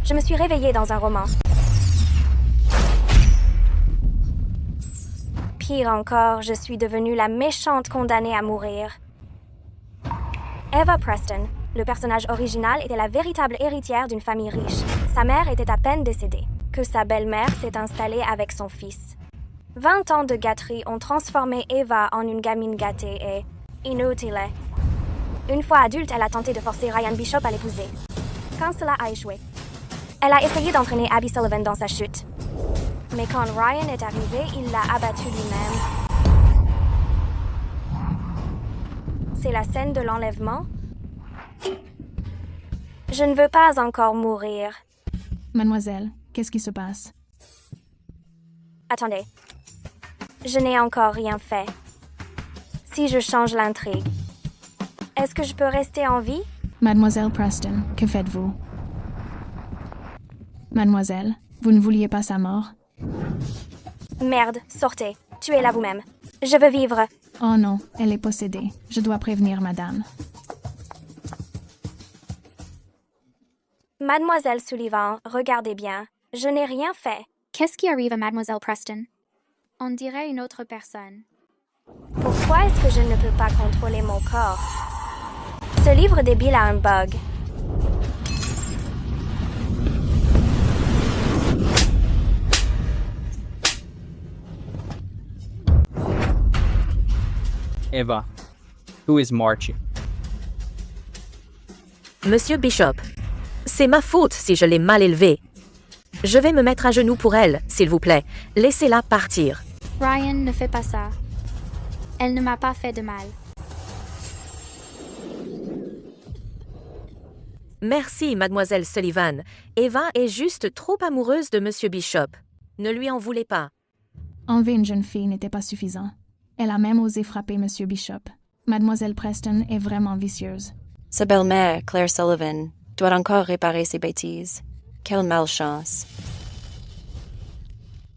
Je me suis réveillée dans un roman. Pire encore, je suis devenue la méchante condamnée à mourir. Eva Preston, le personnage original, était la véritable héritière d'une famille riche. Sa mère était à peine décédée, que sa belle-mère s'est installée avec son fils. 20 ans de gâterie ont transformé Eva en une gamine gâtée et inutile. Une fois adulte, elle a tenté de forcer Ryan Bishop à l'épouser. Quand cela a échoué, elle a essayé d'entraîner Abby Sullivan dans sa chute. Mais quand Ryan est arrivé, il l'a abattu lui-même. C'est la scène de l'enlèvement. Je ne veux pas encore mourir. Mademoiselle, qu'est-ce qui se passe? Attendez. Je n'ai encore rien fait. Si je change l'intrigue, est-ce que je peux rester en vie? Mademoiselle Preston, que faites-vous? Mademoiselle, vous ne vouliez pas sa mort? Merde, sortez. Tuez-la vous-même. Je veux vivre. Oh non, elle est possédée. Je dois prévenir madame. Mademoiselle Sullivan, regardez bien. Je n'ai rien fait. Qu'est-ce qui arrive à Mademoiselle Preston? On dirait une autre personne. Pourquoi est-ce que je ne peux pas contrôler mon corps? Ce livre débile a un bug. Eva, who is Marchie? Monsieur Bishop, c'est ma faute si je l'ai mal élevée. Je vais me mettre à genoux pour elle, s'il vous plaît. Laissez-la partir. Ryan ne fait pas ça. Elle ne m'a pas fait de mal. Merci, mademoiselle Sullivan. Eva est juste trop amoureuse de monsieur Bishop. Ne lui en voulez pas. Enlever une jeune fille n'était pas suffisant. Elle a même osé frapper monsieur Bishop. Mademoiselle Preston est vraiment vicieuse. Sa belle-mère, Claire Sullivan, doit encore réparer ses bêtises. Quelle malchance.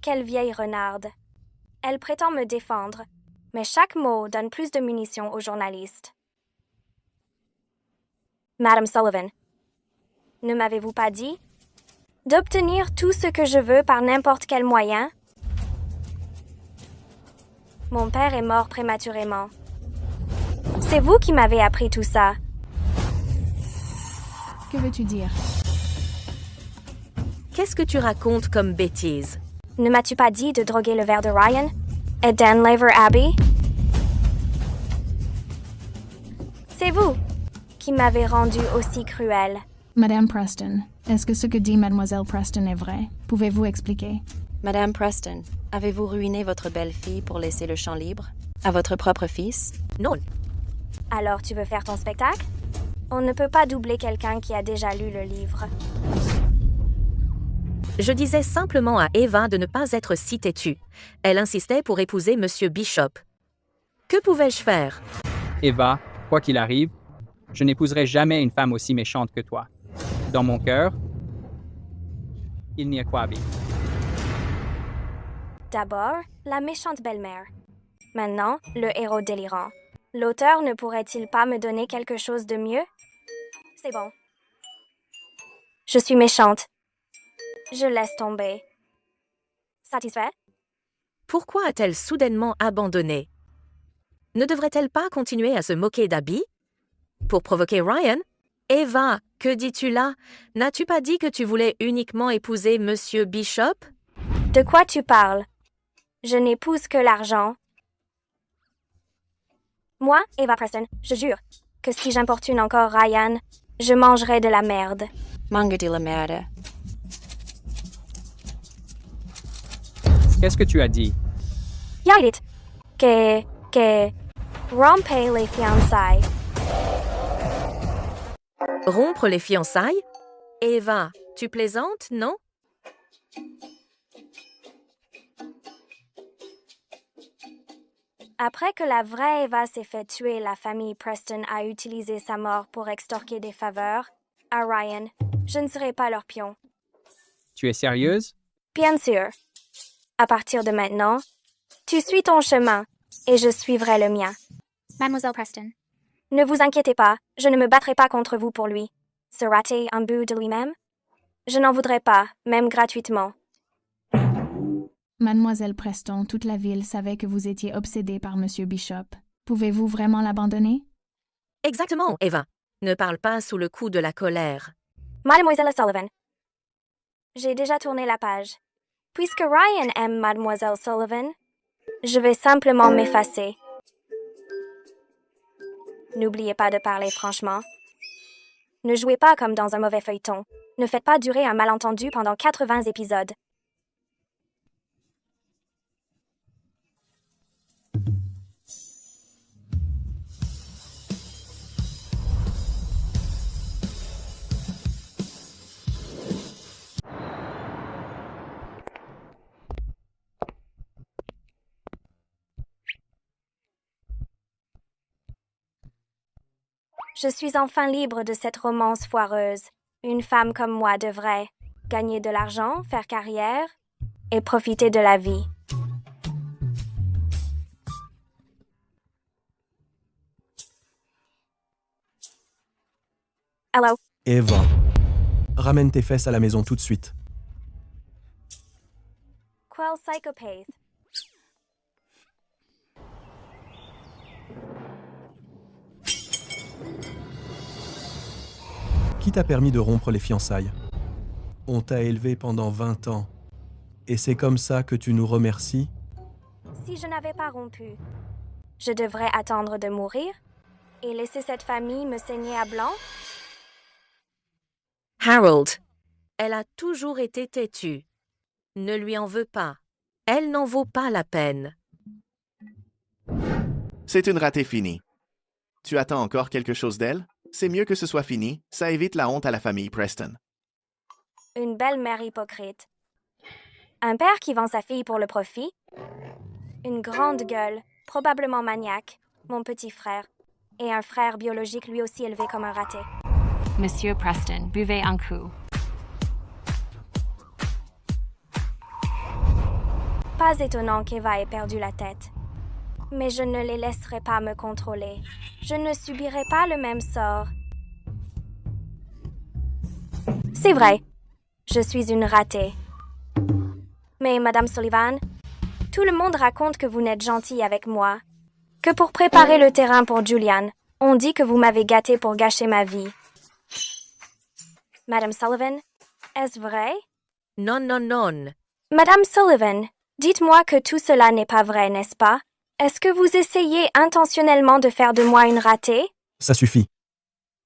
Quelle vieille renarde. Elle prétend me défendre, mais chaque mot donne plus de munitions aux journalistes. Madame Sullivan, ne m'avez-vous pas dit d'obtenir tout ce que je veux par n'importe quel moyen? Mon père est mort prématurément. C'est vous qui m'avez appris tout ça. Que veux-tu dire? Qu'est-ce que tu racontes comme bêtise? Ne m'as-tu pas dit de droguer le verre de Ryan et d'enlever Abby? C'est vous qui m'avez rendu aussi cruel. Madame Preston, est-ce que ce que dit Mademoiselle Preston est vrai? Pouvez-vous expliquer? Madame Preston, avez-vous ruiné votre belle-fille pour laisser le champ libre? À votre propre fils? Non. Alors tu veux faire ton spectacle? On ne peut pas doubler quelqu'un qui a déjà lu le livre. Je disais simplement à Eva de ne pas être si têtue. Elle insistait pour épouser monsieur Bishop. Que pouvais-je faire? Eva, quoi qu'il arrive, je n'épouserai jamais une femme aussi méchante que toi. Dans mon cœur, il n'y a quoi à vivre. D'abord, la méchante belle-mère. Maintenant, le héros délirant. L'auteur ne pourrait-il pas me donner quelque chose de mieux? C'est bon. Je suis méchante. Je laisse tomber. Satisfait? Pourquoi a-t-elle soudainement abandonné? Ne devrait-elle pas continuer à se moquer d'Abby? Pour provoquer Ryan? Eva, que dis-tu là? N'as-tu pas dit que tu voulais uniquement épouser monsieur Bishop? De quoi tu parles? Je n'épouse que l'argent. Moi, Eva Preston, je jure que si j'importune encore Ryan, je mangerai de la merde. Manga de la merde. Qu'est-ce que tu as dit? Yadit. Que rompez les fiançailles. Rompre les fiançailles? Eva, tu plaisantes, non? Après que la vraie Eva s'est fait tuer, la famille Preston a utilisé sa mort pour extorquer des faveurs à Ryan. Je ne serai pas leur pion. Tu es sérieuse? Bien sûr. À partir de maintenant, tu suis ton chemin et je suivrai le mien. Mademoiselle Preston. Ne vous inquiétez pas, je ne me battrai pas contre vous pour lui. Sera-t-il un bout de lui-même? Je n'en voudrais pas, même gratuitement. Mademoiselle Preston, toute la ville savait que vous étiez obsédée par Monsieur Bishop. Pouvez-vous vraiment l'abandonner? Exactement, Eva. Ne parle pas sous le coup de la colère. Mademoiselle Sullivan. J'ai déjà tourné la page. Puisque Ryan aime Mademoiselle Sullivan, je vais simplement m'effacer. N'oubliez pas de parler franchement. Ne jouez pas comme dans un mauvais feuilleton. Ne faites pas durer un malentendu pendant 80 épisodes. Je suis enfin libre de cette romance foireuse. Une femme comme moi devrait gagner de l'argent, faire carrière et profiter de la vie. Hello. Eva, ramène tes fesses à la maison tout de suite. Quel psychopathe. Qui t'a permis de rompre les fiançailles? On t'a élevé pendant 20 ans. Et c'est comme ça que tu nous remercies? Si je n'avais pas rompu, je devrais attendre de mourir et laisser cette famille me saigner à blanc? Harold, elle a toujours été têtue. Ne lui en veux pas. Elle n'en vaut pas la peine. C'est une ratée finie. Tu attends encore quelque chose d'elle? C'est mieux que ce soit fini, ça évite la honte à la famille Preston. Une belle-mère hypocrite. Un père qui vend sa fille pour le profit. Une grande gueule, probablement maniaque, mon petit frère. Et un frère biologique lui aussi élevé comme un raté. Monsieur Preston, buvez un coup. Pas étonnant qu'Eva ait perdu la tête. Mais je ne les laisserai pas me contrôler. Je ne subirai pas le même sort. C'est vrai, je suis une ratée. Mais, Madame Sullivan, tout le monde raconte que vous n'êtes gentille avec moi. Que pour préparer le terrain pour Julian, on dit que vous m'avez gâtée pour gâcher ma vie. Madame Sullivan, est-ce vrai? Non, non, non. Madame Sullivan, dites-moi que tout cela n'est pas vrai, n'est-ce pas? Est-ce que vous essayez intentionnellement de faire de moi une ratée? Ça suffit.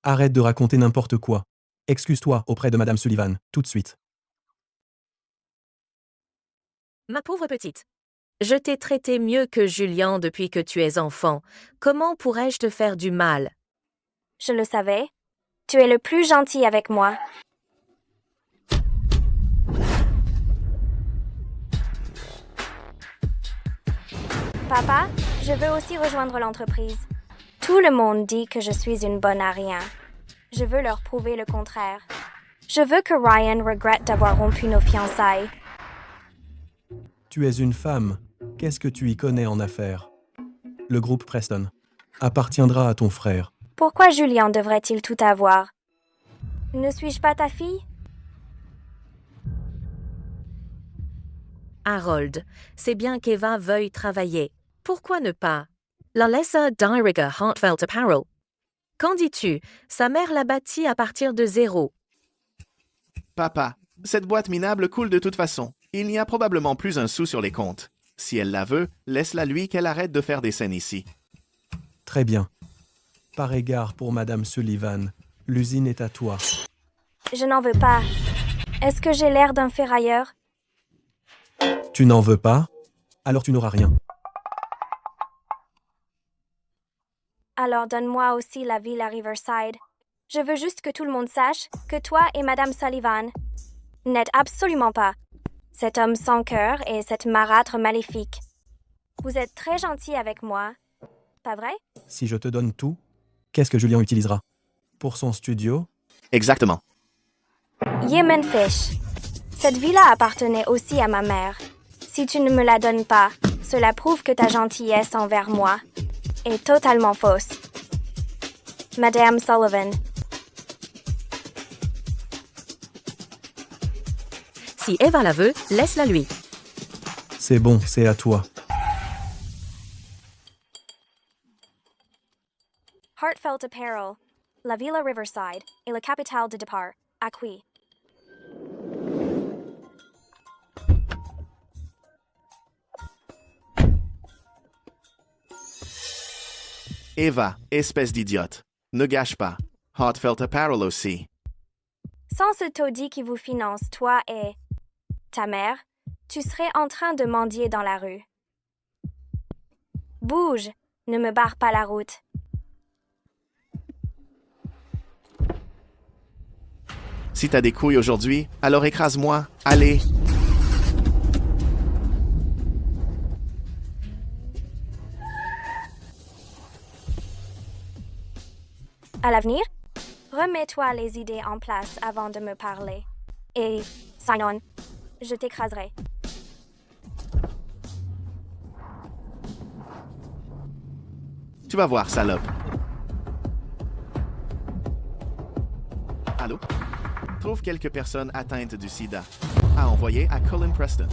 Arrête de raconter n'importe quoi. Excuse-toi auprès de Madame Sullivan, tout de suite. Ma pauvre petite, je t'ai traité mieux que Julian depuis que tu es enfant. Comment pourrais-je te faire du mal? Je le savais. Tu es le plus gentil avec moi. Papa, je veux aussi rejoindre l'entreprise. Tout le monde dit que je suis une bonne à rien. Je veux leur prouver le contraire. Je veux que Ryan regrette d'avoir rompu nos fiançailles. Tu es une femme. Qu'est-ce que tu y connais en affaires? Le groupe Preston appartiendra à ton frère. Pourquoi Julian devrait-il tout avoir? Ne suis-je pas ta fille? Harold, c'est bien qu'Eva veuille travailler. Pourquoi ne pas? La laissa d'Iriga Heartfelt Apparel. Qu'en dis-tu? Sa mère l'a bâtie à partir de zéro. Papa, cette boîte minable coule de toute façon. Il n'y a probablement plus un sou sur les comptes. Si elle la veut, laisse-la lui qu'elle arrête de faire des scènes ici. Très bien. Par égard pour Madame Sullivan, l'usine est à toi. Je n'en veux pas. Est-ce que j'ai l'air d'un ferrailleur? Tu n'en veux pas? Alors tu n'auras rien. Alors donne-moi aussi la ville à Riverside. Je veux juste que tout le monde sache que toi et Madame Sullivan n'êtes absolument pas cet homme sans cœur et cette marâtre maléfique. Vous êtes très gentil avec moi, pas vrai? Si je te donne tout, qu'est-ce que Julian utilisera? Pour son studio? Exactement. Yemenfish. Cette villa appartenait aussi à ma mère. Si tu ne me la donnes pas, cela prouve que ta gentillesse envers moi est totalement fausse. Madame Sullivan. Si Eva la veut, laisse-la lui. C'est bon, c'est à toi. Heartfelt Apparel, La Villa Riverside et la capitale de départ, Acqui. Eva, espèce d'idiote. Ne gâche pas. Heartfelt Apparel aussi. Sans ce taudis qui vous finance, toi et ta mère, tu serais en train de mendier dans la rue. Bouge, ne me barre pas la route. Si t'as des couilles aujourd'hui, alors écrase-moi. Allez. À l'avenir, remets-toi les idées en place avant de me parler. Et, sinon, je t'écraserai. Tu vas voir, salope. Allô? Trouve quelques personnes atteintes du sida. À envoyer à Colin Preston.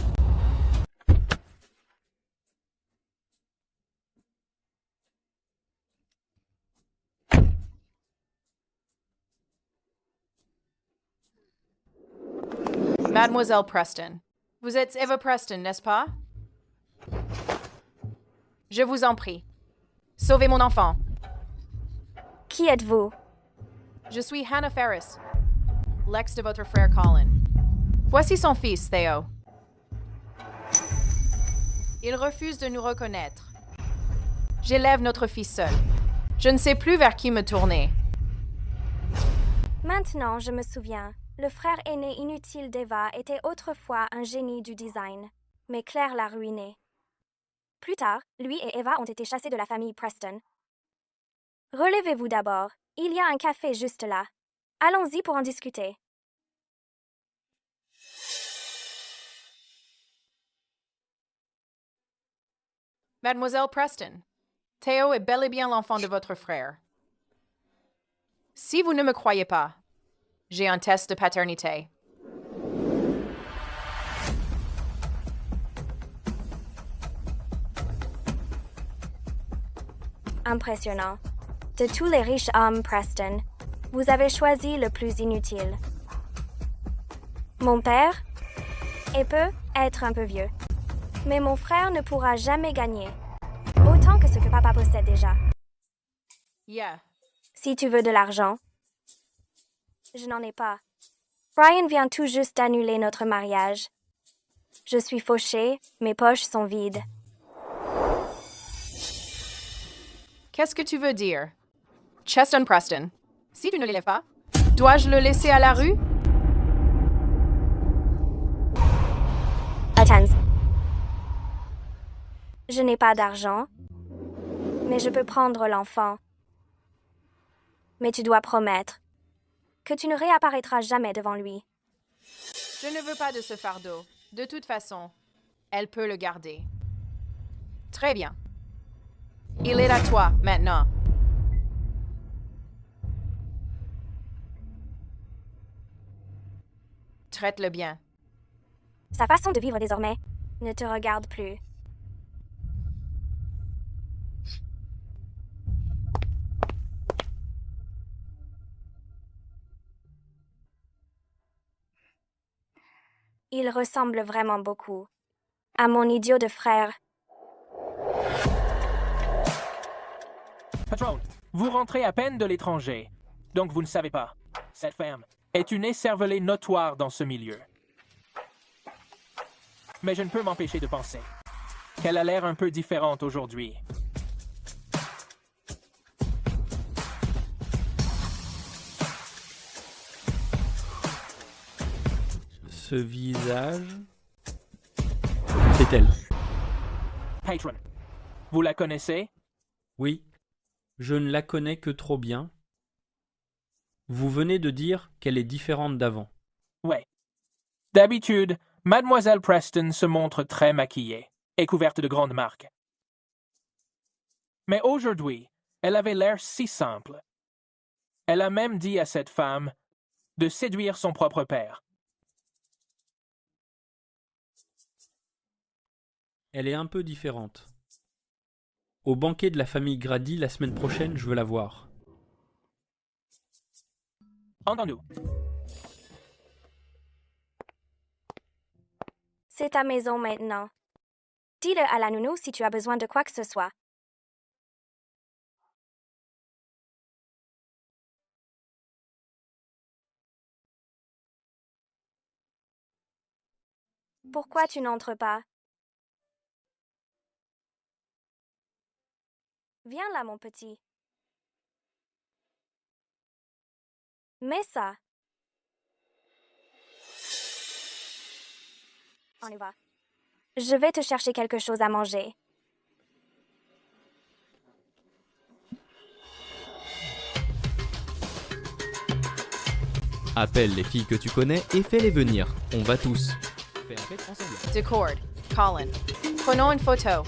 Mademoiselle Preston. Vous êtes Eva Preston, n'est-ce pas? Je vous en prie. Sauvez mon enfant. Qui êtes-vous? Je suis Hannah Ferris, l'ex de votre frère Colin. Voici son fils, Theo. Il refuse de nous reconnaître. J'élève notre fils seul. Je ne sais plus vers qui me tourner. Maintenant, je me souviens. Le frère aîné inutile d'Eva était autrefois un génie du design, mais Claire l'a ruiné. Plus tard, lui et Eva ont été chassés de la famille Preston. Relevez-vous d'abord. Il y a un café juste là. Allons-y pour en discuter. Mademoiselle Preston, Theo est bel et bien l'enfant de votre frère. Si vous ne me croyez pas, j'ai un test de paternité. Impressionnant. De tous les riches hommes Preston, vous avez choisi le plus inutile. Mon père peut être un peu vieux, mais mon frère ne pourra jamais gagner, autant que ce que papa possède déjà. Yeah. Si tu veux de l'argent, je n'en ai pas. Brian vient tout juste d'annuler notre mariage. Je suis fauchée, mes poches sont vides. Qu'est-ce que tu veux dire? Cheston Preston, si tu ne l'élèves pas, dois-je le laisser à la rue? Attends. Je n'ai pas d'argent, mais je peux prendre l'enfant. Mais tu dois promettre que tu ne réapparaîtras jamais devant lui. Je ne veux pas de ce fardeau. De toute façon, elle peut le garder. Très bien. Il est à toi, maintenant. Traite-le bien. Sa façon de vivre désormais ne te regarde plus. Il ressemble vraiment beaucoup à mon idiot de frère. Patron, vous rentrez à peine de l'étranger, donc vous ne savez pas. Cette femme est une écervelée notoire dans ce milieu. Mais je ne peux m'empêcher de penser qu'elle a l'air un peu différente aujourd'hui. Ce visage... C'est elle. Patron, vous la connaissez? Oui, je ne la connais que trop bien. Vous venez de dire qu'elle est différente d'avant. Ouais. D'habitude, Mademoiselle Preston se montre très maquillée et couverte de grandes marques. Mais aujourd'hui, elle avait l'air si simple. Elle a même dit à cette femme de séduire son propre père. Elle est un peu différente. Au banquet de la famille Grady la semaine prochaine, je veux la voir. Entendu. C'est ta maison maintenant. Dis-le à la nounou si tu as besoin de quoi que ce soit. Pourquoi tu n'entres pas? Viens là, mon petit. Mets ça. On y va. Je vais te chercher quelque chose à manger. Appelle les filles que tu connais et fais-les venir. On va tous. Fais la fête ensemble. D'accord. Colin. Prenons une photo.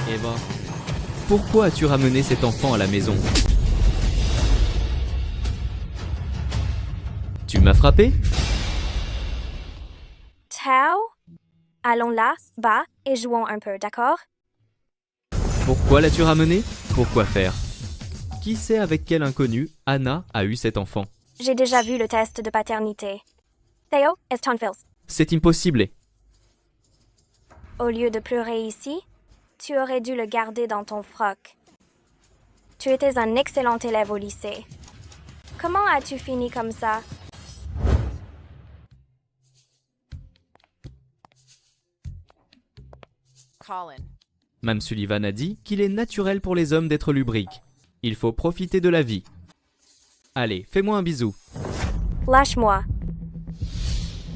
Eva, pourquoi as-tu ramené cet enfant à la maison? Tu m'as frappé? Tao? Allons là, bas, et jouons un peu, d'accord? Pourquoi l'as-tu ramené? Pourquoi faire? Qui sait avec quel inconnu Anna a eu cet enfant? J'ai déjà vu le test de paternité. Theo, Estonfils. C'est impossible. Au lieu de pleurer ici, tu aurais dû le garder dans ton froc. Tu étais un excellent élève au lycée. Comment as-tu fini comme ça? Colin. Mme Sullivan a dit qu'il est naturel pour les hommes d'être lubriques. Il faut profiter de la vie. Allez, fais-moi un bisou. Lâche-moi.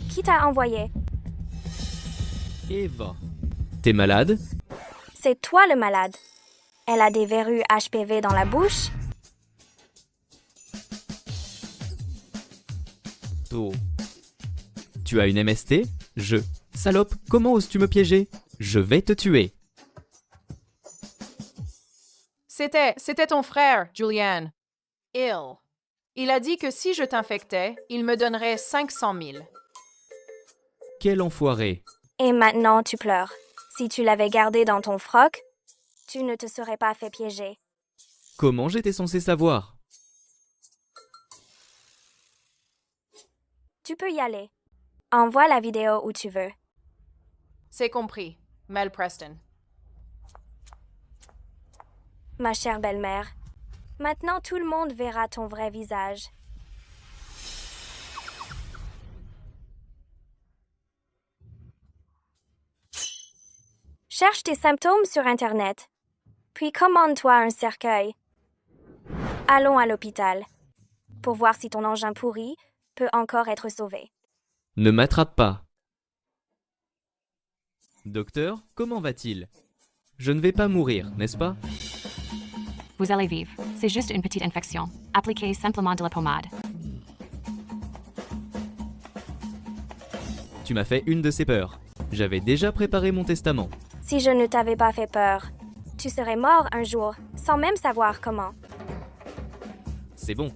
Qui t'a envoyé? Eva. T'es malade? C'est toi le malade. Elle a des verrues HPV dans la bouche? Oh. Tu as une MST? Salope, comment oses-tu me piéger? Je vais te tuer. C'était ton frère, Julianne. Il a dit que si je t'infectais, il me donnerait 500 000. Quel enfoiré. Et maintenant tu pleures. Si tu l'avais gardé dans ton froc, tu ne te serais pas fait piéger. Comment j'étais censé savoir? Tu peux y aller. Envoie la vidéo où tu veux. C'est compris, Mel Preston. Ma chère belle-mère, maintenant tout le monde verra ton vrai visage. Cherche tes symptômes sur Internet, puis commande-toi un cercueil. Allons à l'hôpital, pour voir si ton engin pourri peut encore être sauvé. Ne m'attrape pas. Docteur, comment va-t-il? Je ne vais pas mourir, n'est-ce pas? Vous allez vivre. C'est juste une petite infection. Appliquez simplement de la pommade. Tu m'as fait une de ces peurs. J'avais déjà préparé mon testament. Si je ne t'avais pas fait peur, tu serais mort un jour, sans même savoir comment. C'est bon.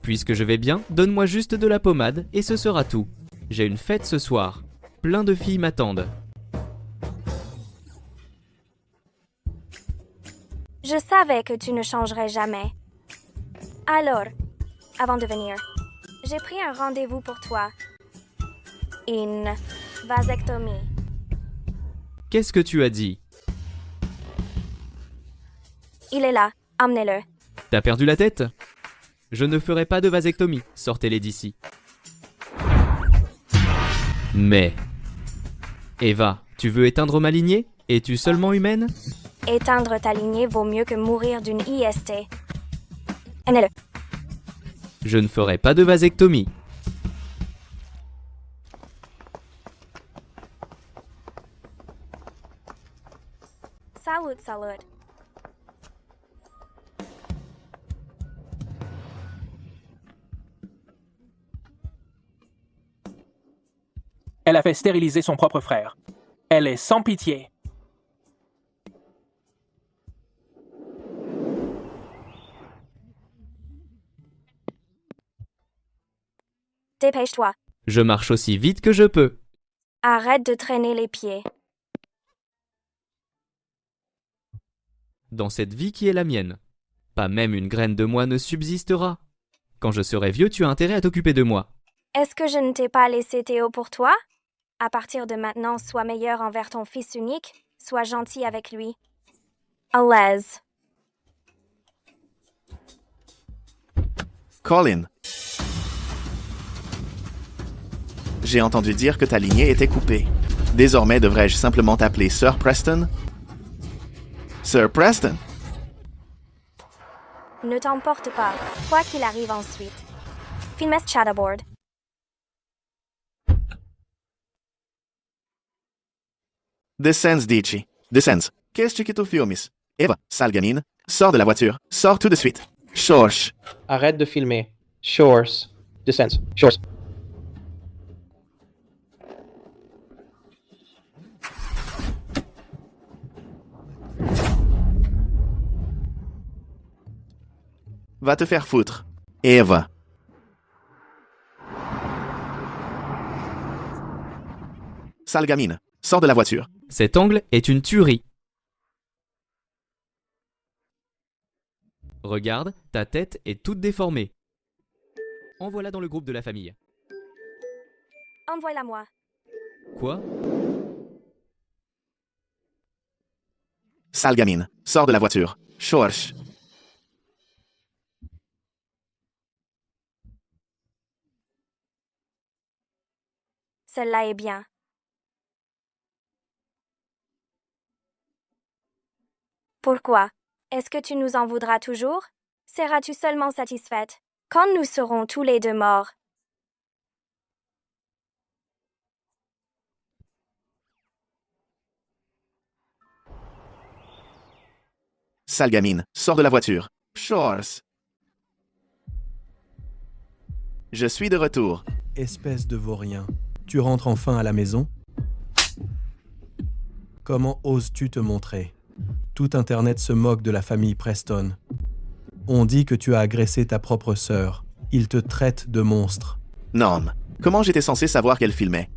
Puisque je vais bien, donne-moi juste de la pommade et ce sera tout. J'ai une fête ce soir. Plein de filles m'attendent. Je savais que tu ne changerais jamais. Alors, avant de venir, j'ai pris un rendez-vous pour toi. Une vasectomie. Qu'est-ce que tu as dit? Il est là, emmenez-le. T'as perdu la tête? Je ne ferai pas de vasectomie, sortez-les d'ici. Mais... Eva, tu veux éteindre ma lignée? Es-tu seulement humaine? Éteindre ta lignée vaut mieux que mourir d'une IST. Emmenez-le. Je ne ferai pas de vasectomie. Salut, salut. Elle a fait stériliser son propre frère. Elle est sans pitié. Dépêche-toi. Je marche aussi vite que je peux. Arrête de traîner les pieds. Dans cette vie qui est la mienne, pas même une graine de moi ne subsistera. Quand je serai vieux, tu as intérêt à t'occuper de moi. Est-ce que je ne t'ai pas laissé Théo pour toi? À partir de maintenant, sois meilleur envers ton fils unique. Sois gentil avec lui. À l'aise. Colin. J'ai entendu dire que ta lignée était coupée. Désormais, devrais-je simplement t'appeler Sir Preston? Sir Preston? Ne t'emporte pas, quoi qu'il arrive ensuite. Filmes chatterboard. Descends, dici. Descends. Qu'est-ce que tu filmes? Eva, sale gamine, sors de la voiture. Sors tout de suite. Chorche. Arrête de filmer. Shores. Descends. Shores. Va te faire foutre. Eva. Sale gamine, sors de la voiture. Cet angle est une tuerie. Regarde, ta tête est toute déformée. Envoie-la dans le groupe de la famille. Envoie-la-moi. Quoi? Sale gamine, sors de la voiture. Chorche. Celle-là est bien. Pourquoi? Est-ce que tu nous en voudras toujours? Seras-tu seulement satisfaite quand nous serons tous les deux morts? Sale gamine, sors de la voiture. Chorche. Je suis de retour. Espèce de vaurien. Tu rentres enfin à la maison? Comment oses-tu te montrer? Tout Internet se moque de la famille Preston. On dit que tu as agressé ta propre sœur. Ils te traitent de monstre. Non, comment j'étais censé savoir qu'elle filmait?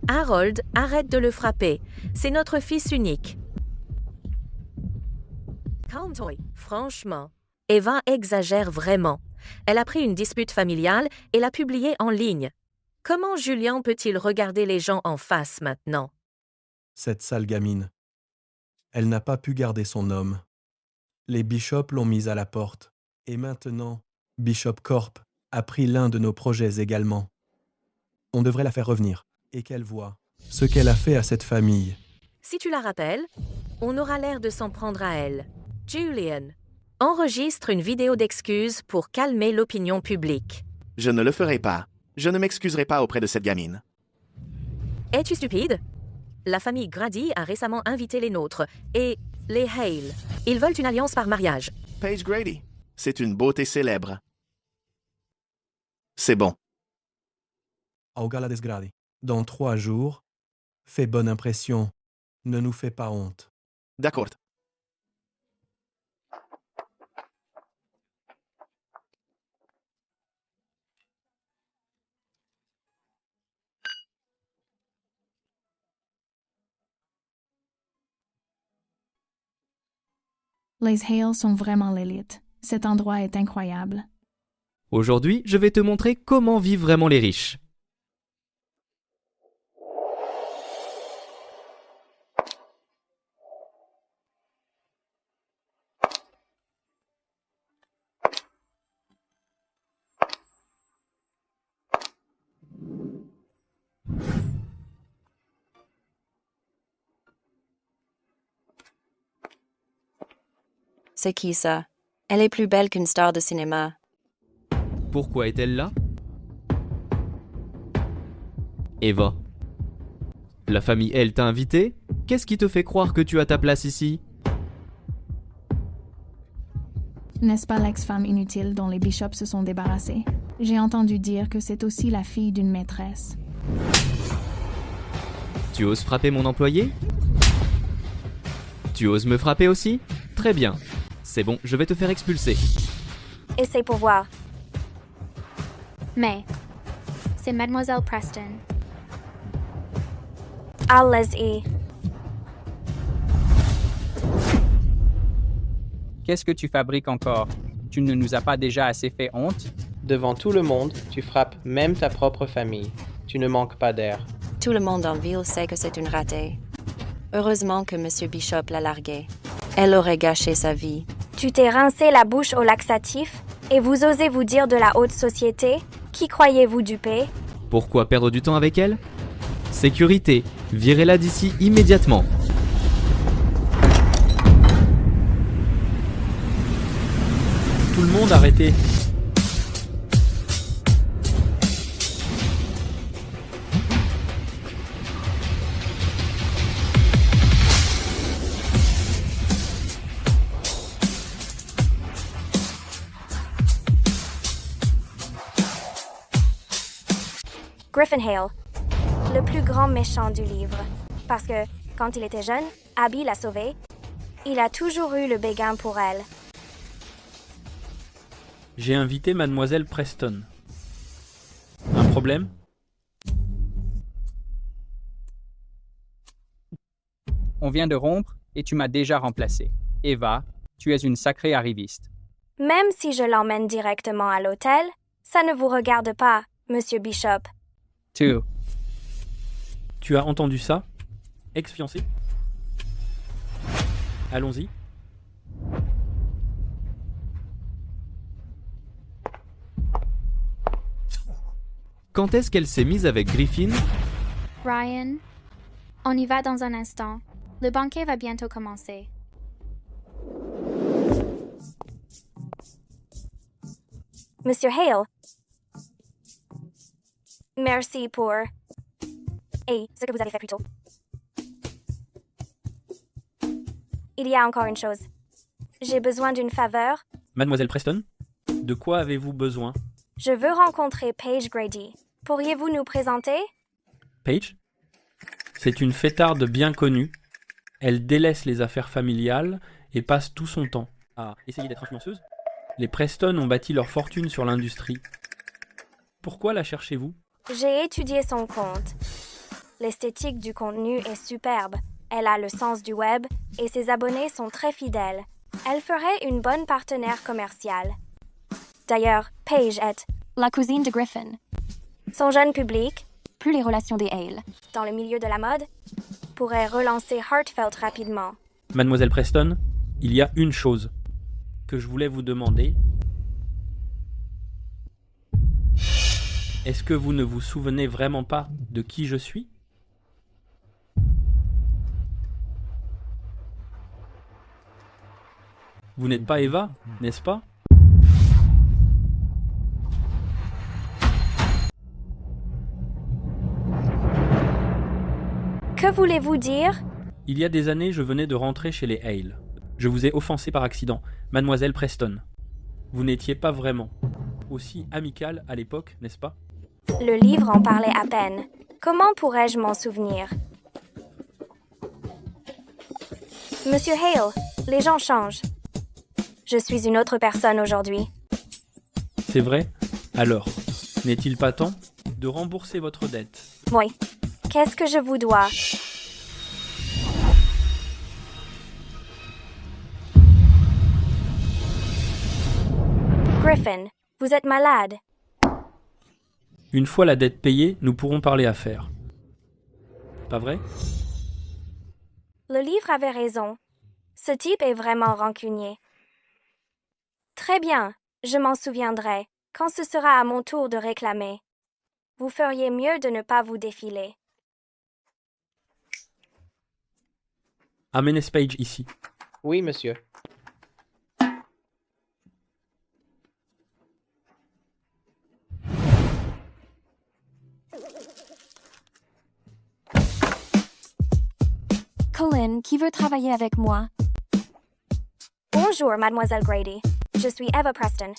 Harold, arrête de le frapper. C'est notre fils unique. Calme-toi. Franchement, Eva exagère vraiment. Elle a pris une dispute familiale et l'a publiée en ligne. Comment Julian peut-il regarder les gens en face maintenant? Cette sale gamine. Elle n'a pas pu garder son homme. Les Bishop l'ont mise à la porte. Et maintenant, Bishop Corp a pris l'un de nos projets également. On devrait la faire revenir et qu'elle voie ce qu'elle a fait à cette famille. Si tu la rappelles, on aura l'air de s'en prendre à elle. Julian, enregistre une vidéo d'excuses pour calmer l'opinion publique. Je ne le ferai pas. Je ne m'excuserai pas auprès de cette gamine. Es-tu stupide? La famille Grady a récemment invité les nôtres et les Hale. Ils veulent une alliance par mariage. Paige Grady, c'est une beauté célèbre. C'est bon. Augala Desgradi. Dans 3 jours, fais bonne impression. Ne nous fais pas honte. D'accord. Les Hale sont vraiment l'élite. Cet endroit est incroyable. Aujourd'hui, je vais te montrer comment vivent vraiment les riches. C'est qui ça? Elle est plus belle qu'une star de cinéma. Pourquoi est-elle là? Eva. La famille L t'a invité? Qu'est-ce qui te fait croire que tu as ta place ici? N'est-ce pas l'ex-femme inutile dont les Bishops se sont débarrassés? J'ai entendu dire que c'est aussi la fille d'une maîtresse. Tu oses frapper mon employé? Tu oses me frapper aussi? Très bien. C'est bon, je vais te faire expulser. et ses pouvoirs. Mais c'est Mademoiselle Preston. Allez-y. Qu'est-ce que tu fabriques encore? Tu ne nous as pas déjà assez fait honte? Devant tout le monde, tu frappes même ta propre famille. Tu ne manques pas d'air. Tout le monde en ville sait que c'est une ratée. Heureusement que M. Bishop l'a larguée. Elle aurait gâché sa vie. Tu t'es rincé la bouche au laxatif et vous osez vous dire de la haute société? Qui croyez-vous duper? Pourquoi perdre du temps avec elle? Sécurité, virez-la d'ici immédiatement. Tout le monde arrêtez. Griffin Hale, le plus grand méchant du livre. Parce que, quand il était jeune, Abby l'a sauvé. Il a toujours eu le béguin pour elle. J'ai invité Mademoiselle Preston. Un problème? On vient de rompre et tu m'as déjà remplacé. Eva, tu es une sacrée arriviste. Même si je l'emmène directement à l'hôtel, ça ne vous regarde pas, Monsieur Bishop. Tu as entendu ça? Ex-fiancé? Allons-y. Quand est-ce qu'elle s'est mise avec Griffin? Ryan, on y va dans un instant. Le banquet va bientôt commencer. Monsieur Hale. Merci pour... Et ce que vous avez fait plus tôt. Il y a encore une chose. J'ai besoin d'une faveur. Mademoiselle Preston, de quoi avez-vous besoin? Je veux rencontrer Paige Grady. Pourriez-vous nous présenter? Paige? C'est une fêtarde bien connue. Elle délaisse les affaires familiales et passe tout son temps à essayer d'être influenceuse. Les Preston ont bâti leur fortune sur l'industrie. Pourquoi la cherchez-vous? J'ai étudié son compte. L'esthétique du contenu est superbe. Elle a le sens du web et ses abonnés sont très fidèles. Elle ferait une bonne partenaire commerciale. D'ailleurs, Paige est la cousine de Griffin. Son jeune public, plus les relations des Hale, dans le milieu de la mode, pourrait relancer Heartfelt rapidement. Mademoiselle Preston, il y a une chose que je voulais vous demander. Est-ce que vous ne vous souvenez vraiment pas de qui je suis? Vous n'êtes pas Eva, n'est-ce pas? Que voulez-vous dire? Il y a des années, je venais de rentrer chez les Hale. Je vous ai offensé par accident, Mademoiselle Preston. Vous n'étiez pas vraiment aussi amicale à l'époque, n'est-ce pas? Le livre en parlait à peine. Comment pourrais-je m'en souvenir? Monsieur Hale, les gens changent. Je suis une autre personne aujourd'hui. C'est vrai? Alors, n'est-il pas temps de rembourser votre dette? Oui. Qu'est-ce que je vous dois? Griffin, vous êtes malade. Une fois la dette payée, nous pourrons parler affaires. Pas vrai? Le livre avait raison. Ce type est vraiment rancunier. Très bien, je m'en souviendrai, quand ce sera à mon tour de réclamer. Vous feriez mieux de ne pas vous défiler. Amenez Paige ici. Oui, monsieur. Colin, qui veut travailler avec moi? Bonjour, Mademoiselle Grady. Je suis Eva Preston.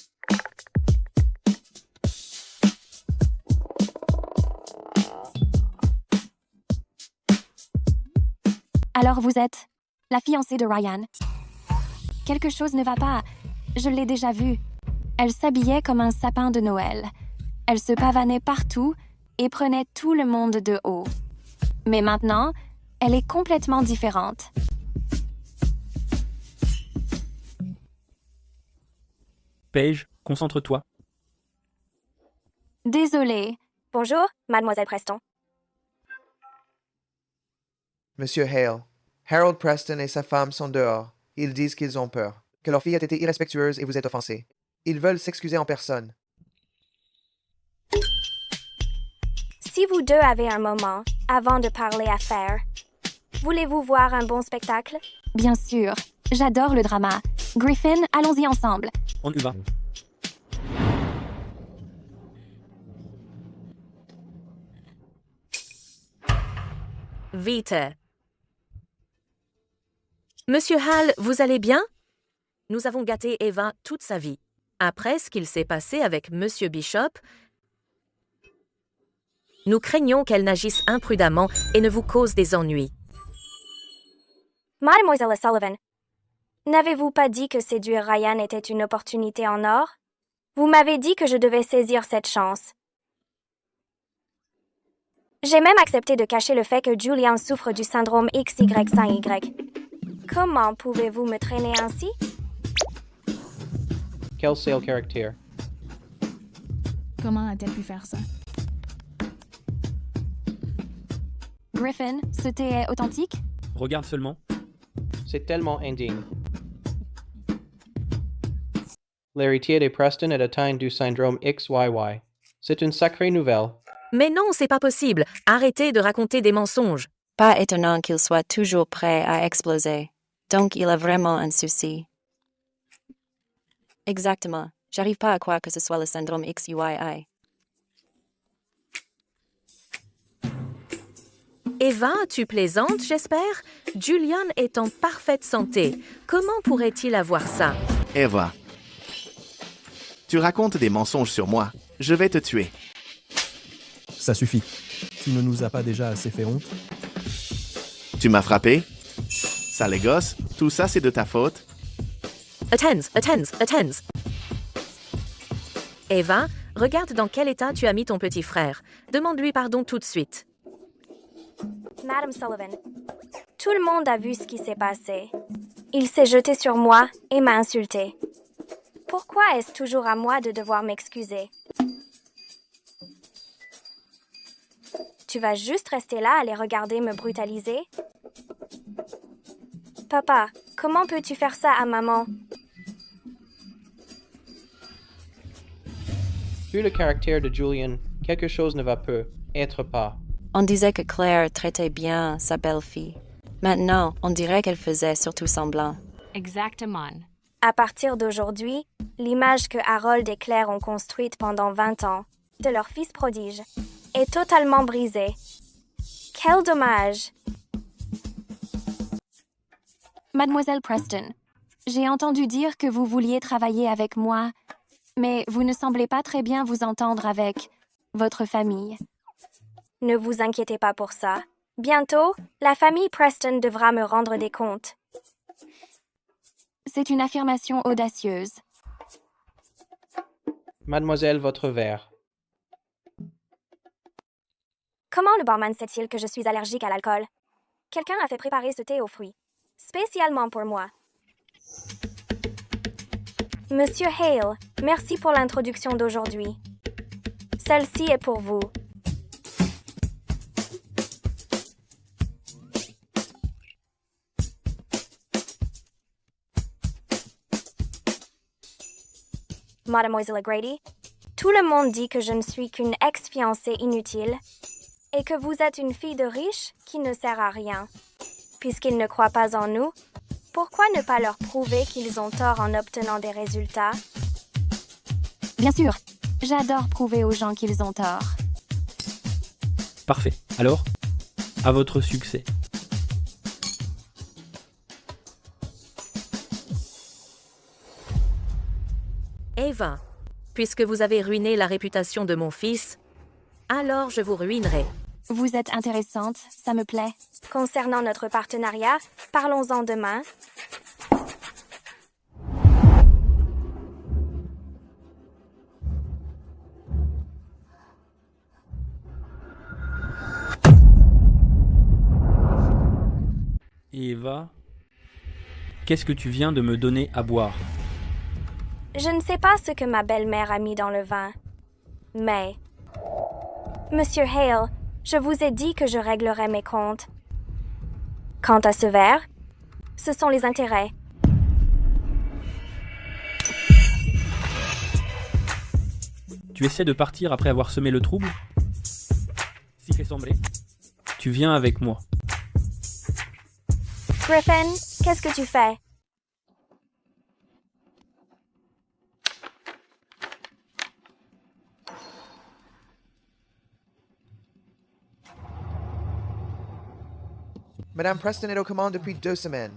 Alors vous êtes la fiancée de Ryan. Quelque chose ne va pas. Je l'ai déjà vu. Elle s'habillait comme un sapin de Noël. Elle se pavanait partout et prenait tout le monde de haut. Mais maintenant, elle est complètement différente. Paige, concentre-toi. Désolée. Bonjour, mademoiselle Preston. Monsieur Hale, Harold Preston et sa femme sont dehors. Ils disent qu'ils ont peur, que leur fille a été irrespectueuse et vous êtes offensé. Ils veulent s'excuser en personne. Si vous deux avez un moment, avant de parler affaires, voulez-vous voir un bon spectacle? Bien sûr. J'adore le drama. Griffin, allons-y ensemble. On y va. Vite. Monsieur Hall, vous allez bien? Nous avons gâté Eva toute sa vie. Après ce qu'il s'est passé avec Monsieur Bishop, nous craignons qu'elle n'agisse imprudemment et ne vous cause des ennuis. Mademoiselle Sullivan, n'avez-vous pas dit que séduire Ryan était une opportunité en or? Vous m'avez dit que je devais saisir cette chance. J'ai même accepté de cacher le fait que Julian souffre du syndrome XY5Y. Comment pouvez-vous me traîner ainsi? Quel sale caractère. Comment a-t-elle pu faire ça? Griffin, ce thé est authentique? Regarde seulement. C'est tellement indigne. L'héritier de Preston est atteint du syndrome XYY. C'est une sacrée nouvelle. Mais non, c'est pas possible. Arrêtez de raconter des mensonges. Pas étonnant qu'il soit toujours prêt à exploser. Donc il a vraiment un souci. Exactement. J'arrive pas à croire que ce soit le syndrome XYY. Eva, tu plaisantes, j'espère? Julian est en parfaite santé. Comment pourrait-il avoir ça? Eva, tu racontes des mensonges sur moi. Je vais te tuer. Ça suffit. Tu ne nous as pas déjà assez fait honte? Tu m'as frappé? Sale gosse, tout ça c'est de ta faute. Attends. Eva, regarde dans quel état tu as mis ton petit frère. Demande-lui pardon tout de suite. Madame Sullivan, tout le monde a vu ce qui s'est passé. Il s'est jeté sur moi et m'a insulté. Pourquoi est-ce toujours à moi de devoir m'excuser? Tu vas juste rester là à les regarder me brutaliser? Papa, comment peux-tu faire ça à maman? Vu le caractère de Julian, quelque chose ne va être pas. On disait que Claire traitait bien sa belle-fille. Maintenant, on dirait qu'elle faisait surtout semblant. Exactement. À partir d'aujourd'hui, l'image que Harold et Claire ont construite pendant 20 ans de leur fils prodige est totalement brisée. Quel dommage! Mademoiselle Preston, j'ai entendu dire que vous vouliez travailler avec moi, mais vous ne semblez pas très bien vous entendre avec votre famille. Ne vous inquiétez pas pour ça. Bientôt, la famille Preston devra me rendre des comptes. C'est une affirmation audacieuse. Mademoiselle, votre verre. Comment le barman sait-il que je suis allergique à l'alcool? Quelqu'un a fait préparer ce thé aux fruits, spécialement pour moi. Monsieur Hale, merci pour l'introduction d'aujourd'hui. Celle-ci est pour vous. Mademoiselle Grady, tout le monde dit que je ne suis qu'une ex-fiancée inutile et que vous êtes une fille de riche qui ne sert à rien. Puisqu'ils ne croient pas en nous, pourquoi ne pas leur prouver qu'ils ont tort en obtenant des résultats? Bien sûr, j'adore prouver aux gens qu'ils ont tort. Parfait. Alors, à votre succès. Eva, puisque vous avez ruiné la réputation de mon fils, alors je vous ruinerai. Vous êtes intéressante, ça me plaît. Concernant notre partenariat, parlons-en demain. Eva, qu'est-ce que tu viens de me donner à boire? Je ne sais pas ce que ma belle-mère a mis dans le vin, mais... Monsieur Hale, je vous ai dit que je réglerai mes comptes. Quant à ce verre, ce sont les intérêts. Tu essaies de partir après avoir semé le trouble? Si fait sembler. Tu viens avec moi. Griffin, qu'est-ce que tu fais? Madame Preston est aux commandes depuis 2 semaines.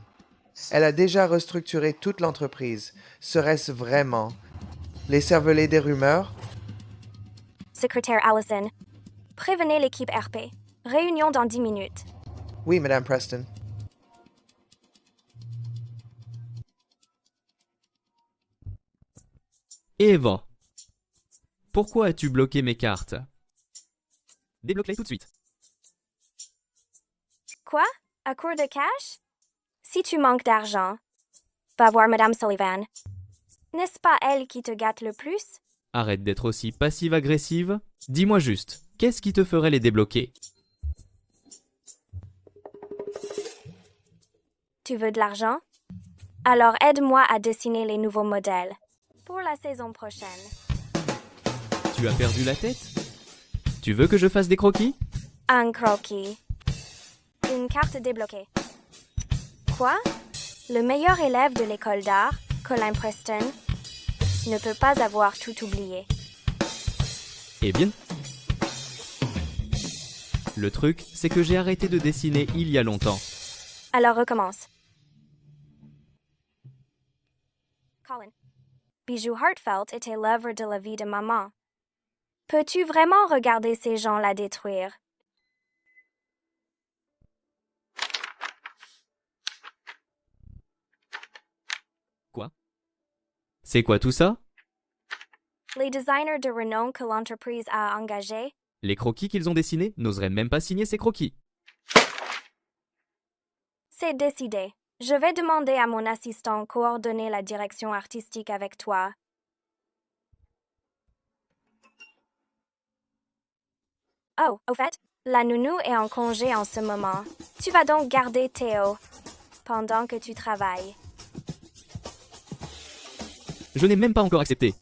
Elle a déjà restructuré toute l'entreprise. Serait-ce vraiment les cervelets des rumeurs? Secrétaire Allison, prévenez l'équipe RP. Réunion dans 10 minutes. Oui, Madame Preston. Eva, pourquoi as-tu bloqué mes cartes? Débloque-les tout de suite. Quoi? À court de cash? Si tu manques d'argent, va voir Madame Sullivan. N'est-ce pas elle qui te gâte le plus? Arrête d'être aussi passive-agressive. Dis-moi juste, qu'est-ce qui te ferait les débloquer? Tu veux de l'argent? Alors aide-moi à dessiner les nouveaux modèles pour la saison prochaine. Tu as perdu la tête? Tu veux que je fasse des croquis? Un croquis. Une carte débloquée. Quoi? Le meilleur élève de l'école d'art, Colin Preston, ne peut pas avoir tout oublié. Eh bien. Le truc, c'est que j'ai arrêté de dessiner il y a longtemps. Alors recommence. Colin. Bijou Heartfelt était l'œuvre de la vie de maman. Peux-tu vraiment regarder ces gens la détruire? Quoi? C'est quoi tout ça? Les designers de renom que l'entreprise a engagés. Les croquis qu'ils ont dessinés n'oseraient même pas signer ces croquis. C'est décidé. Je vais demander à mon assistant coordonner la direction artistique avec toi. Oh, au fait, la nounou est en congé en ce moment. Tu vas donc garder Théo pendant que tu travailles. Je n'ai même pas encore accepté.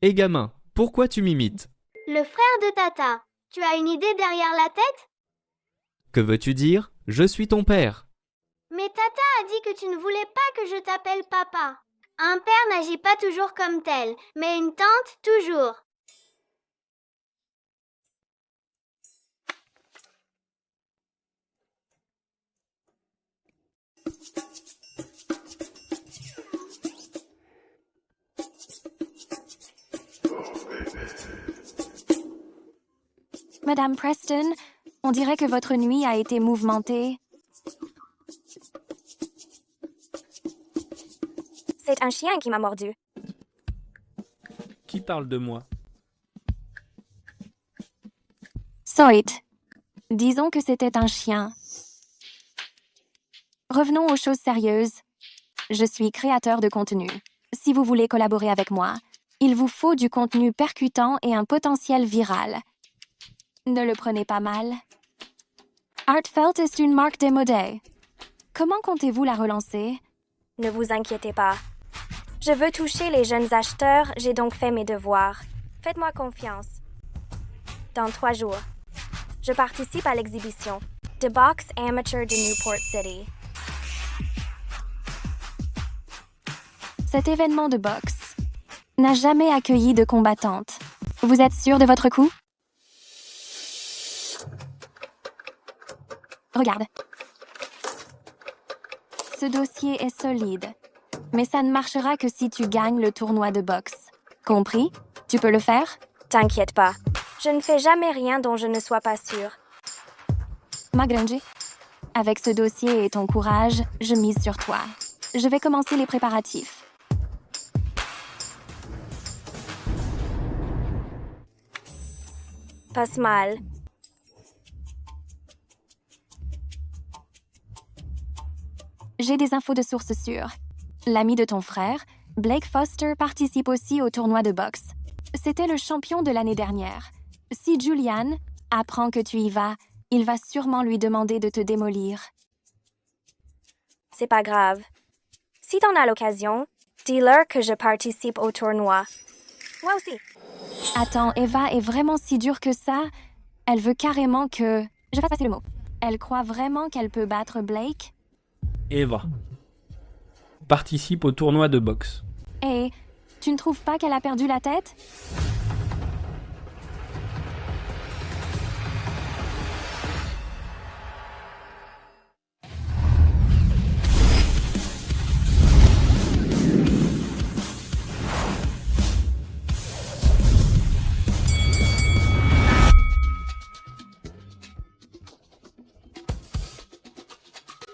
Hé gamin, pourquoi tu m'imites? Le frère de Tata. Tu as une idée derrière la tête? Que veux-tu dire? Je suis ton père. Mais Tata a dit que tu ne voulais pas que je t'appelle papa. Un père n'agit pas toujours comme tel, mais une tante, toujours. Madame Preston, on dirait que votre nuit a été mouvementée. C'est un chien qui m'a mordu. Qui parle de moi? Soit. Disons que c'était un chien. Revenons aux choses sérieuses. Je suis créateur de contenu. Si vous voulez collaborer avec moi, il vous faut du contenu percutant et un potentiel viral. Ne le prenez pas mal. Heartfelt est une marque démodée. Comment comptez-vous la relancer? Ne vous inquiétez pas. Je veux toucher les jeunes acheteurs, j'ai donc fait mes devoirs. Faites-moi confiance. Dans 3 jours, je participe à l'exhibition The Box Amateur de Newport City. Cet événement de boxe n'a jamais accueilli de combattantes. Vous êtes sûr de votre coup? Regarde. Ce dossier est solide, mais ça ne marchera que si tu gagnes le tournoi de boxe. Compris? Tu peux le faire? T'inquiète pas. Je ne fais jamais rien dont je ne sois pas sûre. Magranger, avec ce dossier et ton courage, je mise sur toi. Je vais commencer les préparatifs. passe mal. J'ai des infos de sources sûres. L'ami de ton frère, Blake Foster, participe aussi au tournoi de boxe. C'était le champion de l'année dernière. Si Julian apprend que tu y vas, il va sûrement lui demander de te démolir. C'est pas grave. Si t'en as l'occasion, dis-leur que je participe au tournoi. Moi aussi. Attends, Eva est vraiment si dure que ça? Elle veut carrément que... Je fasse passer le mot. Elle croit vraiment qu'elle peut battre Blake? Eva participe au tournoi de boxe. Et tu ne trouves pas qu'elle a perdu la tête?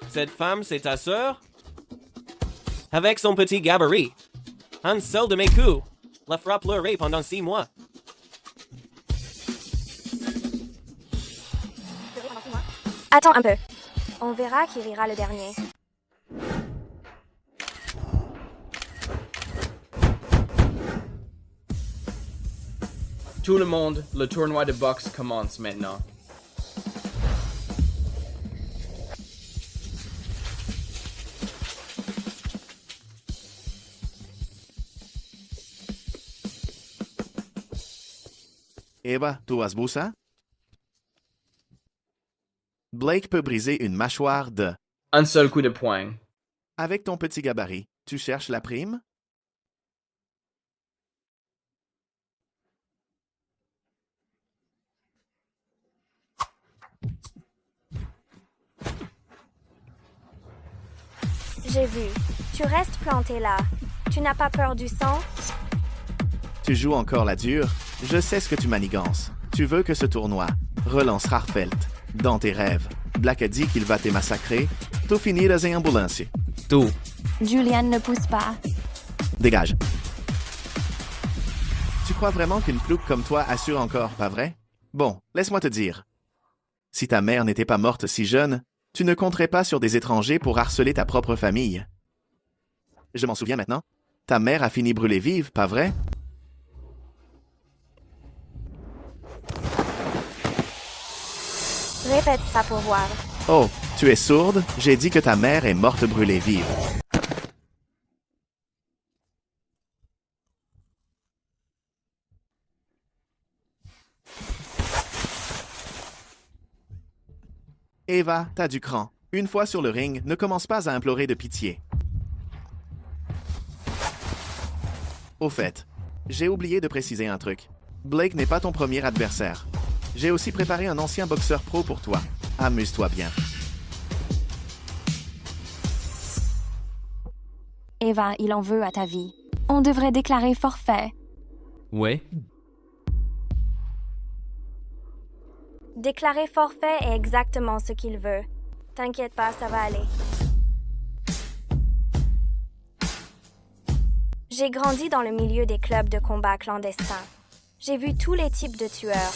Cette femme, c'est ta sœur? Avec son petit gabarit. Un seul de mes coups la fera pleurer pendant 6 mois. Attends un peu. On verra qui rira le dernier. Tout le monde, le tournoi de boxe commence maintenant. Eva, tu as vu ça? Blake peut briser une mâchoire de... Un seul coup de poing. Avec ton petit gabarit, tu cherches la prime? J'ai vu. Tu restes planté là. Tu n'as pas peur du sang? Tu joues encore la dure? Je sais ce que tu manigances. Tu veux que ce tournoi relance Harfeld. Dans tes rêves, Black a dit qu'il va te massacrer. Tu finiras em ambulância. Tu. Julian ne pousse pas. Dégage. Tu crois vraiment qu'une plouc comme toi assure encore, pas vrai? Bon, laisse-moi te dire. Si ta mère n'était pas morte si jeune, tu ne compterais pas sur des étrangers pour harceler ta propre famille. Je m'en souviens maintenant. Ta mère a fini brûlée vive, pas vrai? Répète ça pour voir. Oh, tu es sourde? J'ai dit que ta mère est morte brûlée vive. Eva, t'as du cran. Une fois sur le ring, ne commence pas à implorer de pitié. Au fait, j'ai oublié de préciser un truc. Blake n'est pas ton premier adversaire. J'ai aussi préparé un ancien boxeur pro pour toi. Amuse-toi bien. Eva, il en veut à ta vie. On devrait déclarer forfait. Ouais. Déclarer forfait est exactement ce qu'il veut. T'inquiète pas, ça va aller. J'ai grandi dans le milieu des clubs de combat clandestins. J'ai vu tous les types de tueurs.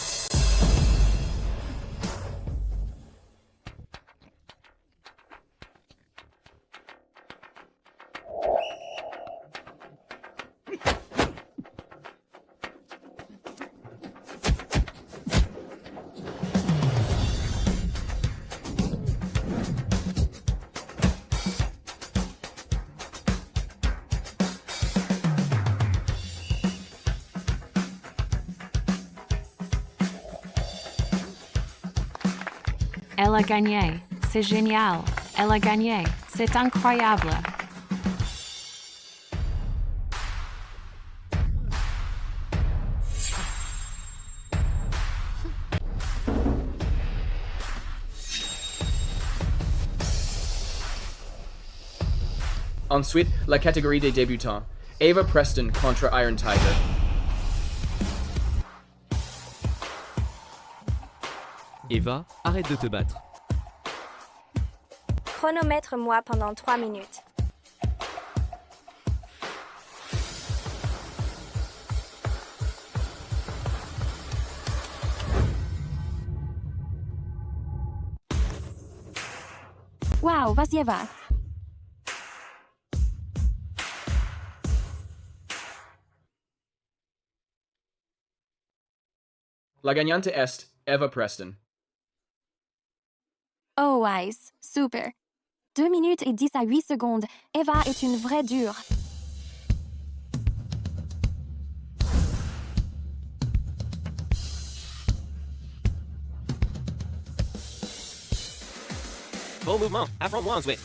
Elle a gagné. C'est génial. Elle a gagné. C'est incroyable. Ensuite, la catégorie des débutants. Eva Preston contre Iron Tiger. Eva, arrête de te battre. Chronomètre-moi pendant 3 minutes. Wow, vas-y Eva. La gagnante est Eva Preston. Oh, Ice, super. 2 minutes et 10 à 8 secondes. Eva est une vraie dure. Bon mouvement, affronte-moi ensuite.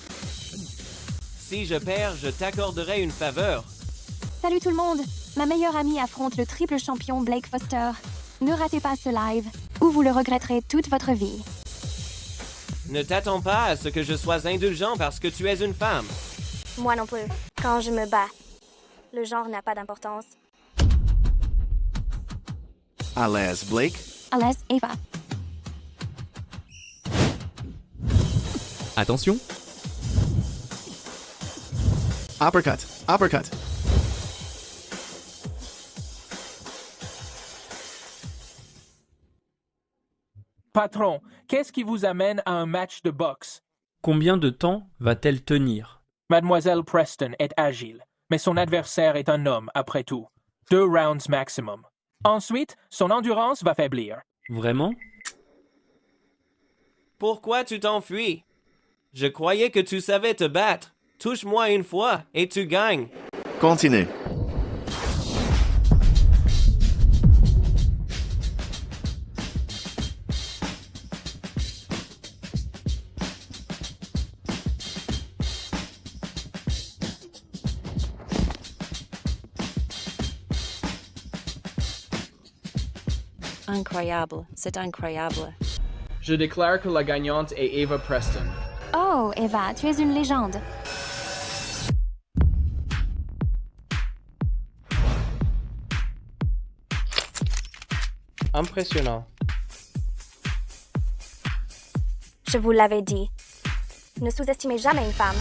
Si je perds, je t'accorderai une faveur. Salut tout le monde. Ma meilleure amie affronte le triple champion Blake Foster. Ne ratez pas ce live, ou vous le regretterez toute votre vie. Ne t'attends pas à ce que je sois indulgent parce que tu es une femme. Moi non plus. Quand je me bats, le genre n'a pas d'importance. À l'aise, Blake. À l'aise, Eva. Attention. Uppercut, uppercut. Patron, qu'est-ce qui vous amène à un match de boxe? Combien de temps va-t-elle tenir? Mademoiselle Preston est agile, mais son adversaire est un homme, après tout. 2 rounds maximum. Ensuite, son endurance va faiblir. Vraiment? Pourquoi tu t'enfuis? Je croyais que tu savais te battre. Touche-moi une fois et tu gagnes. Continue. Incroyable, c'est incroyable. Je déclare que la gagnante est Eva Preston. Oh, Eva, tu es une légende. Impressionnant. Je vous l'avais dit. Ne sous-estimez jamais une femme.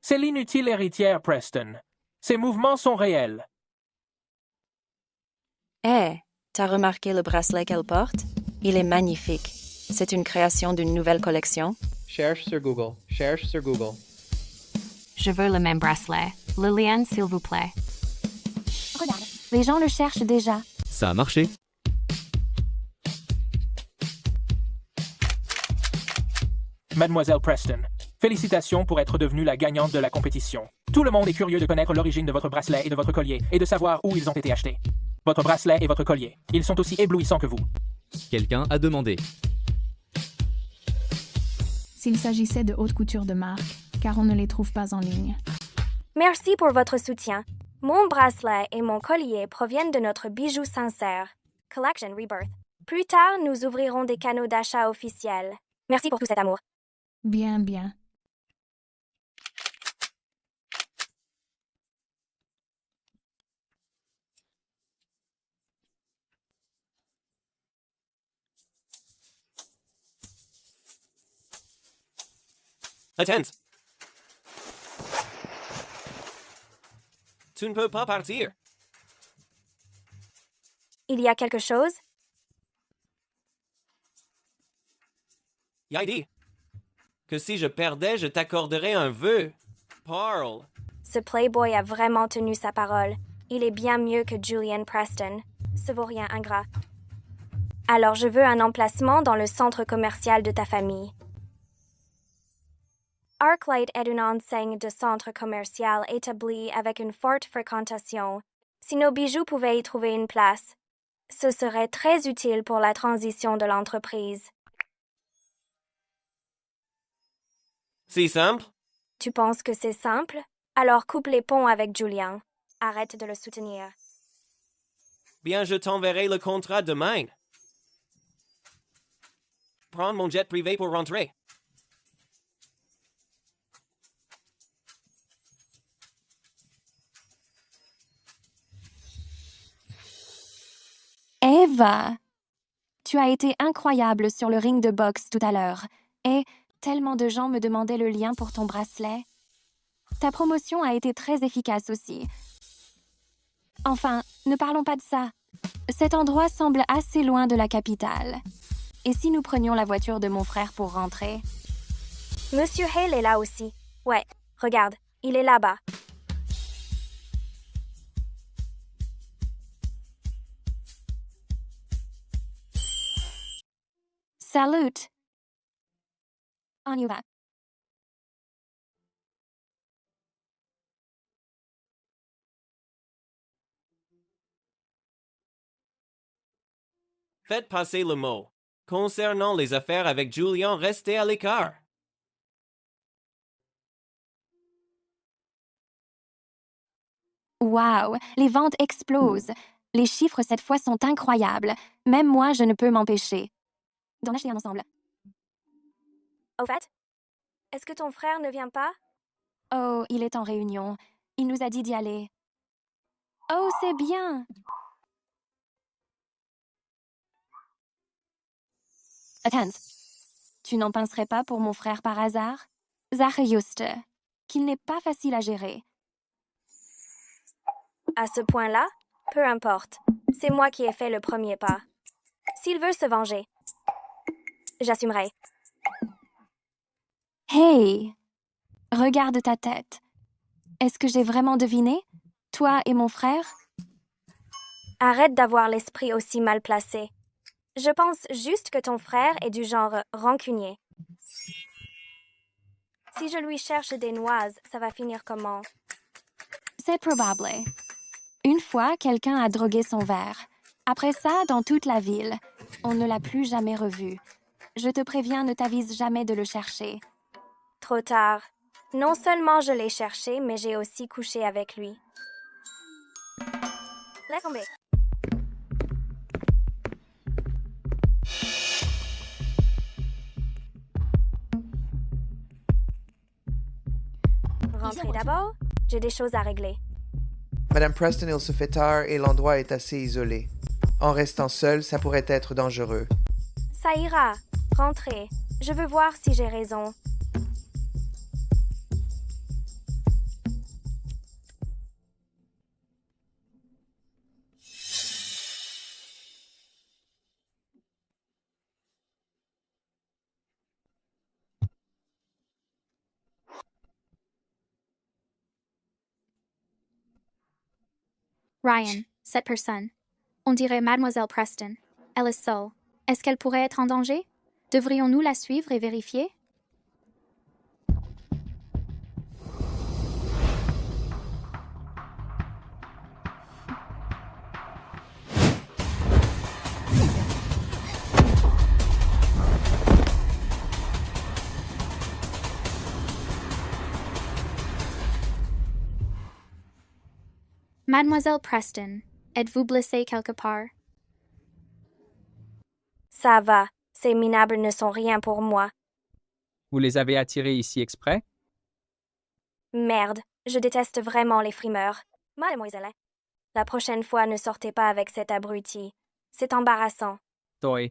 C'est l'inutile héritière, Preston. Ses mouvements sont réels. Hé, t'as remarqué le bracelet qu'elle porte? Il est magnifique. C'est une création d'une nouvelle collection. Cherche sur Google. Cherche sur Google. Je veux le même bracelet. Liliane, s'il vous plaît. Regarde, les gens le cherchent déjà. Ça a marché. Mademoiselle Preston, félicitations pour être devenue la gagnante de la compétition. Tout le monde est curieux de connaître l'origine de votre bracelet et de votre collier, et de savoir où ils ont été achetés. Votre bracelet et votre collier, ils sont aussi éblouissants que vous. Quelqu'un a demandé. S'il s'agissait de haute couture de marque, car on ne les trouve pas en ligne. Merci pour votre soutien. Mon bracelet et mon collier proviennent de notre bijou sincère, Collection Rebirth. Plus tard, nous ouvrirons des canaux d'achat officiels. Merci pour tout cet amour. Bien, bien. Attends. Tu ne peux pas partir. Il y a quelque chose? Y'a dit que si je perdais, je t'accorderais un vœu. Parle. Ce playboy a vraiment tenu sa parole. Il est bien mieux que Julian Preston. Ce vaut rien, ingrat. Alors je veux un emplacement dans le centre commercial de ta famille. Arclight est une enseigne de centre commercial établie avec une forte fréquentation. Si nos bijoux pouvaient y trouver une place, ce serait très utile pour la transition de l'entreprise. Si simple? Tu penses que c'est simple? Alors coupe les ponts avec Julian. Arrête de le soutenir. Bien, je t'enverrai le contrat demain. Prends mon jet privé pour rentrer. Eva! Tu as été incroyable sur le ring de boxe tout à l'heure. Et tellement de gens me demandaient le lien pour ton bracelet. Ta promotion a été très efficace aussi. Enfin, ne parlons pas de ça. Cet endroit semble assez loin de la capitale. Et si nous prenions la voiture de mon frère pour rentrer? Monsieur Hale est là aussi. Ouais, regarde, il est là-bas. Salut! On y va. Faites passer le mot. Concernant les affaires avec Julian, restez à l'écart. Wow, les ventes explosent. Les chiffres cette fois sont incroyables. Même moi, je ne peux m'empêcher d'en acheter un ensemble. Au fait, est-ce que ton frère ne vient pas? Oh, il est en réunion. Il nous a dit d'y aller. Oh, c'est bien! Attends. Tu n'en penserais pas pour mon frère par hasard? Sache juste qu'il n'est pas facile à gérer. À ce point-là, peu importe. C'est moi qui ai fait le premier pas. S'il veut se venger, j'assumerai. Hey! Regarde ta tête. Est-ce que j'ai vraiment deviné? Toi et mon frère? Arrête d'avoir l'esprit aussi mal placé. Je pense juste que ton frère est du genre rancunier. Si je lui cherche des noises, ça va finir comment? C'est probable. Une fois, quelqu'un a drogué son verre. Après ça, dans toute la ville, on ne l'a plus jamais revu. Je te préviens, ne t'avise jamais de le chercher. Trop tard. Non seulement je l'ai cherché, mais j'ai aussi couché avec lui. Laisse tomber. Rentrez d'abord. J'ai des choses à régler. Madame Preston, il se fait tard et l'endroit est assez isolé. En restant seul, ça pourrait être dangereux. Ça ira. Rentrez. Je veux voir si j'ai raison. Ryan, cette personne. On dirait Mademoiselle Preston. Elle est seule. Est-ce qu'elle pourrait être en danger? Devrions-nous la suivre et vérifier? Mademoiselle Preston, êtes-vous blessée quelque part? Ça va. Ces minables ne sont rien pour moi. Vous les avez attirés ici exprès? Merde, je déteste vraiment les frimeurs. Mademoiselle, la prochaine fois, ne sortez pas avec cet abruti. C'est embarrassant. Toi.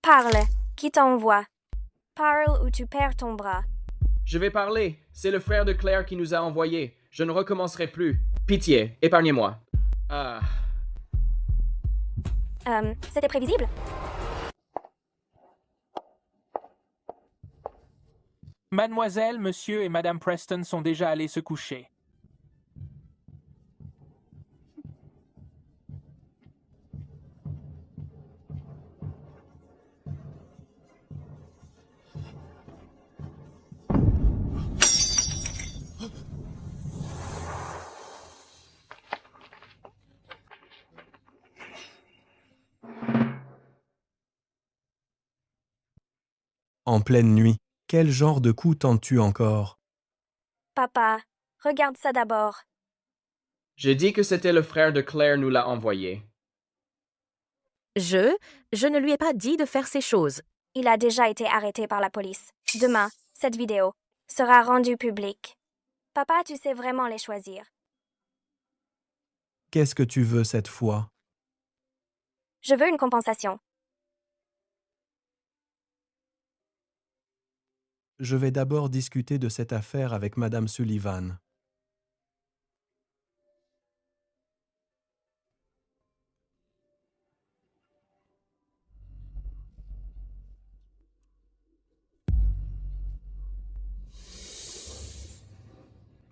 Parle. Qui t'envoie? Parle ou tu perds ton bras. Je vais parler. C'est le frère de Claire qui nous a envoyés. Je ne recommencerai plus. Pitié, épargnez-moi. Ah. C'était prévisible? Mademoiselle, monsieur et madame Preston sont déjà allés se coucher. En pleine nuit, quel genre de coup tentes-tu encore? Papa, regarde ça d'abord. J'ai dit que c'était le frère de Claire nous l'a envoyé. Je ne lui ai pas dit de faire ces choses. Il a déjà été arrêté par la police. Demain, cette vidéo sera rendue publique. Papa, tu sais vraiment les choisir. Qu'est-ce que tu veux cette fois? Je veux une compensation. Je vais d'abord discuter de cette affaire avec Madame Sullivan.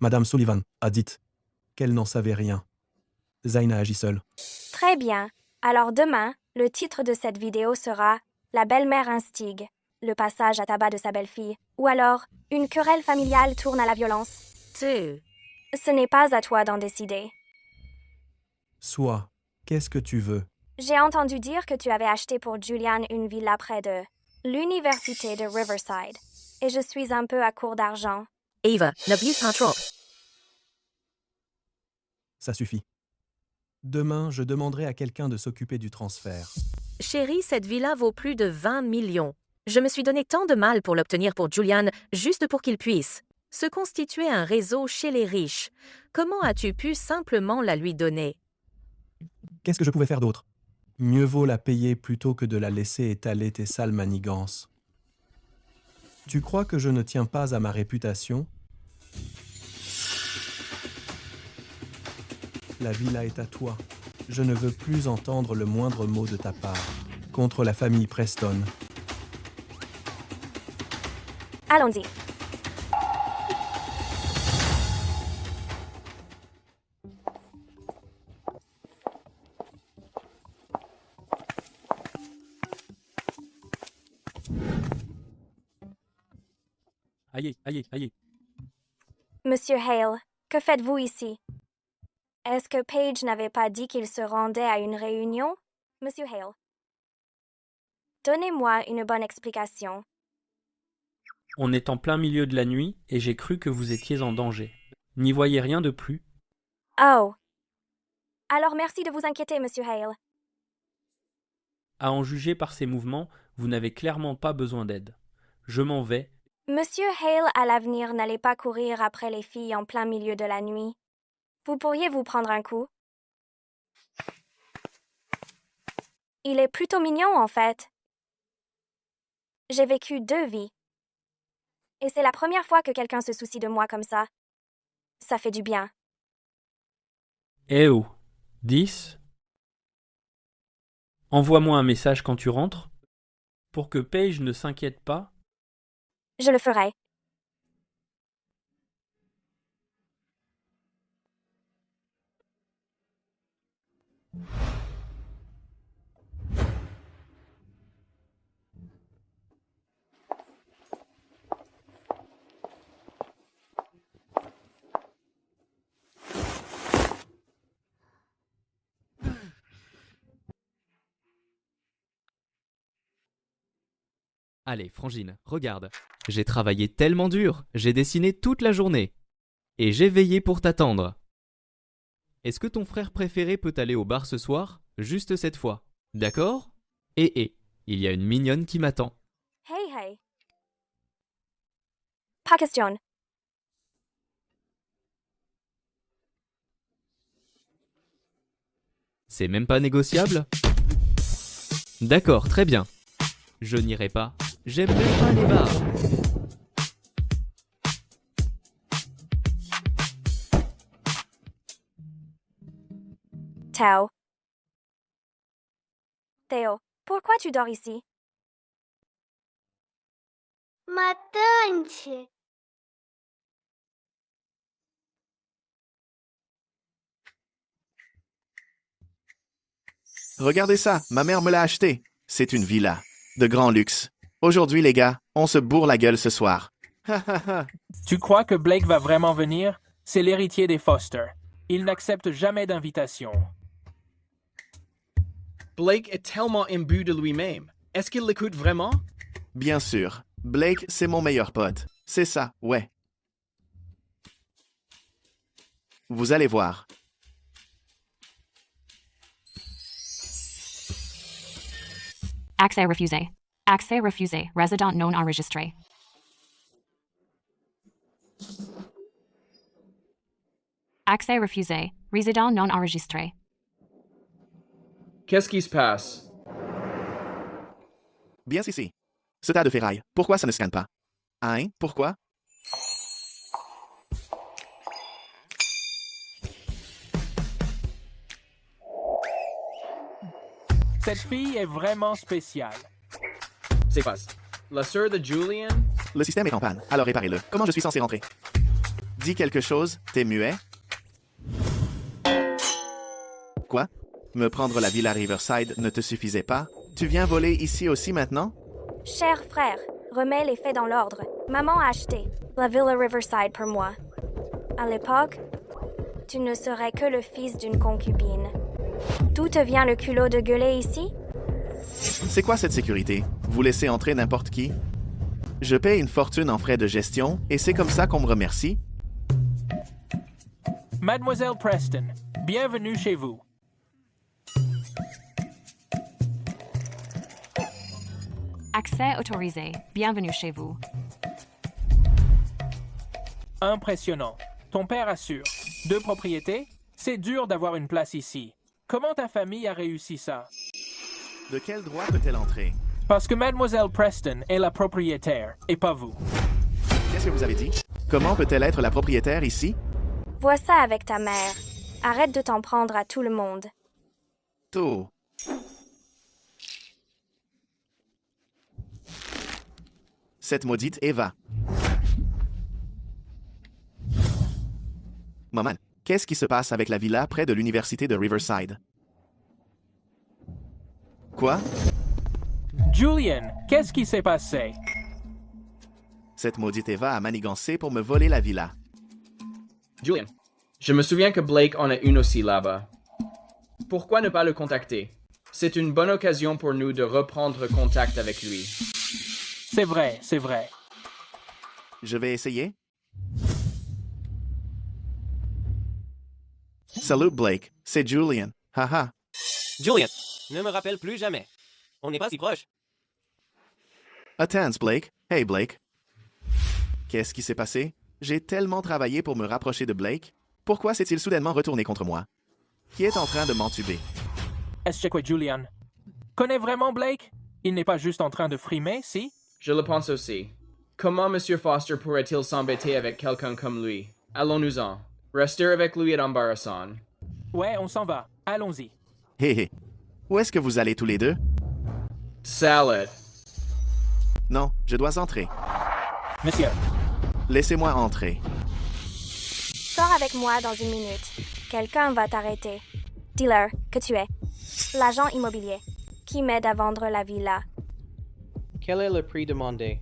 Madame Sullivan a dit qu'elle n'en savait rien. Zayn a agi seule. Très bien. Alors demain, le titre de cette vidéo sera « La belle-mère instigue », le passage à tabac de sa belle-fille, ou alors « Une querelle familiale tourne à la violence ». Ce n'est pas à toi d'en décider. Sois, qu'est-ce que tu veux? J'ai entendu dire que tu avais acheté pour Julian une villa près de l'université de Riverside, et je suis un peu à court d'argent. Eva, n'abuse pas trop. Ça suffit. Demain, je demanderai à quelqu'un de s'occuper du transfert. Chérie, cette villa vaut plus de 20 millions. Je me suis donné tant de mal pour l'obtenir pour Julian, juste pour qu'il puisse se constituer un réseau chez les riches. Comment as-tu pu simplement la lui donner? Qu'est-ce que je pouvais faire d'autre? Mieux vaut la payer plutôt que de la laisser étaler tes sales manigances. Tu crois que je ne tiens pas à ma réputation? La villa est à toi. Je ne veux plus entendre le moindre mot de ta part contre la famille Preston. Allons-y. Aïe. Monsieur Hale, que faites-vous ici? Est-ce que Paige n'avait pas dit qu'il se rendait à une réunion, Monsieur Hale? Donnez-moi une bonne explication. On est en plein milieu de la nuit et j'ai cru que vous étiez en danger. N'y voyez rien de plus? Oh. Alors merci de vous inquiéter, Monsieur Hale. À en juger par ces mouvements, vous n'avez clairement pas besoin d'aide. Je m'en vais. Monsieur Hale, à l'avenir, n'allez pas courir après les filles en plein milieu de la nuit. Vous pourriez vous prendre un coup. Il est plutôt mignon, en fait. J'ai vécu 2 vies. Et c'est la première fois que quelqu'un se soucie de moi comme ça. Ça fait du bien. Eh oh, 10. Envoie-moi un message quand tu rentres. Pour que Paige ne s'inquiète pas. Je le ferai. Allez, Frangine, regarde. J'ai travaillé tellement dur, j'ai dessiné toute la journée. Et j'ai veillé pour t'attendre. Est-ce que ton frère préféré peut aller au bar ce soir? Juste cette fois. D'accord? Il y a une mignonne qui m'attend. Hey. Pas question. C'est même pas négociable? D'accord, très bien. Je n'irai pas. J'aime même pas les bars. Théo, pourquoi tu dors ici? Ma tante. Regardez ça, ma mère me l'a acheté. C'est une villa. De grand luxe. Aujourd'hui, les gars, on se bourre la gueule ce soir. Tu crois que Blake va vraiment venir? C'est l'héritier des Foster. Il n'accepte jamais d'invitation. Blake est tellement imbu de lui-même. Est-ce qu'il l'écoute vraiment? Bien sûr. Blake, c'est mon meilleur pote. C'est ça, ouais. Vous allez voir. Accès refusé. Accès refusé. Résident non enregistré. Accès refusé. Résident non enregistré. Qu'est-ce qui se passe? Bien ici. Ce tas de ferraille, pourquoi ça ne scanne pas? Hein? Pourquoi? Cette fille est vraiment spéciale. C'est quoi? La sœur de Julian? Le système est en panne, alors réparez-le. Comment je suis censé rentrer? Dis quelque chose, t'es muet? Quoi? Me prendre la villa Riverside ne te suffisait pas? Tu viens voler ici aussi maintenant? Cher frère, remets les faits dans l'ordre. Maman a acheté la villa Riverside pour moi. À l'époque, tu ne serais que le fils d'une concubine. D'où te vient le culot de gueuler ici? C'est quoi cette sécurité? Vous laissez entrer n'importe qui? Je paie une fortune en frais de gestion et c'est comme ça qu'on me remercie? Mademoiselle Preston, bienvenue chez vous. Accès autorisé. Bienvenue chez vous. Impressionnant. Ton père assure. 2 propriétés? C'est dur d'avoir une place ici. Comment ta famille a réussi ça? De quel droit peut-elle entrer? Parce que Mademoiselle Preston est la propriétaire, et pas vous. Qu'est-ce que vous avez dit? Comment peut-elle être la propriétaire ici? Vois ça avec ta mère. Arrête de t'en prendre à tout le monde. Tout. Cette maudite Eva. Maman, qu'est-ce qui se passe avec la villa près de l'université de Riverside? Quoi? Julian, qu'est-ce qui s'est passé? Cette maudite Eva a manigancé pour me voler la villa. Julian, je me souviens que Blake en a une aussi là-bas. Pourquoi ne pas le contacter? C'est une bonne occasion pour nous de reprendre contact avec lui. C'est vrai, c'est vrai. Je vais essayer. Salut Blake, c'est Julian. Haha. Julian, ne me rappelle plus jamais. On n'est pas si proches. Attends, Blake. Hey, Blake. Qu'est-ce qui s'est passé? J'ai tellement travaillé pour me rapprocher de Blake. Pourquoi s'est-il soudainement retourné contre moi? Qui est en train de m'entuber? Est-ce que Julian? Connais vraiment Blake? Il n'est pas juste en train de frimer, si? Je le pense aussi. Comment M. Foster pourrait-il s'embêter avec quelqu'un comme lui? Allons-nous-en. Rester avec lui est embarrassant. Ouais, on s'en va. Allons-y. Hé hé. Où est-ce que vous allez tous les deux? Salad. Non, je dois entrer. Monsieur. Laissez-moi entrer. Sors avec moi dans 1 minute. Quelqu'un va t'arrêter. Dealer, que tu es. L'agent immobilier. Qui m'aide à vendre la villa. Quel est le prix demandé?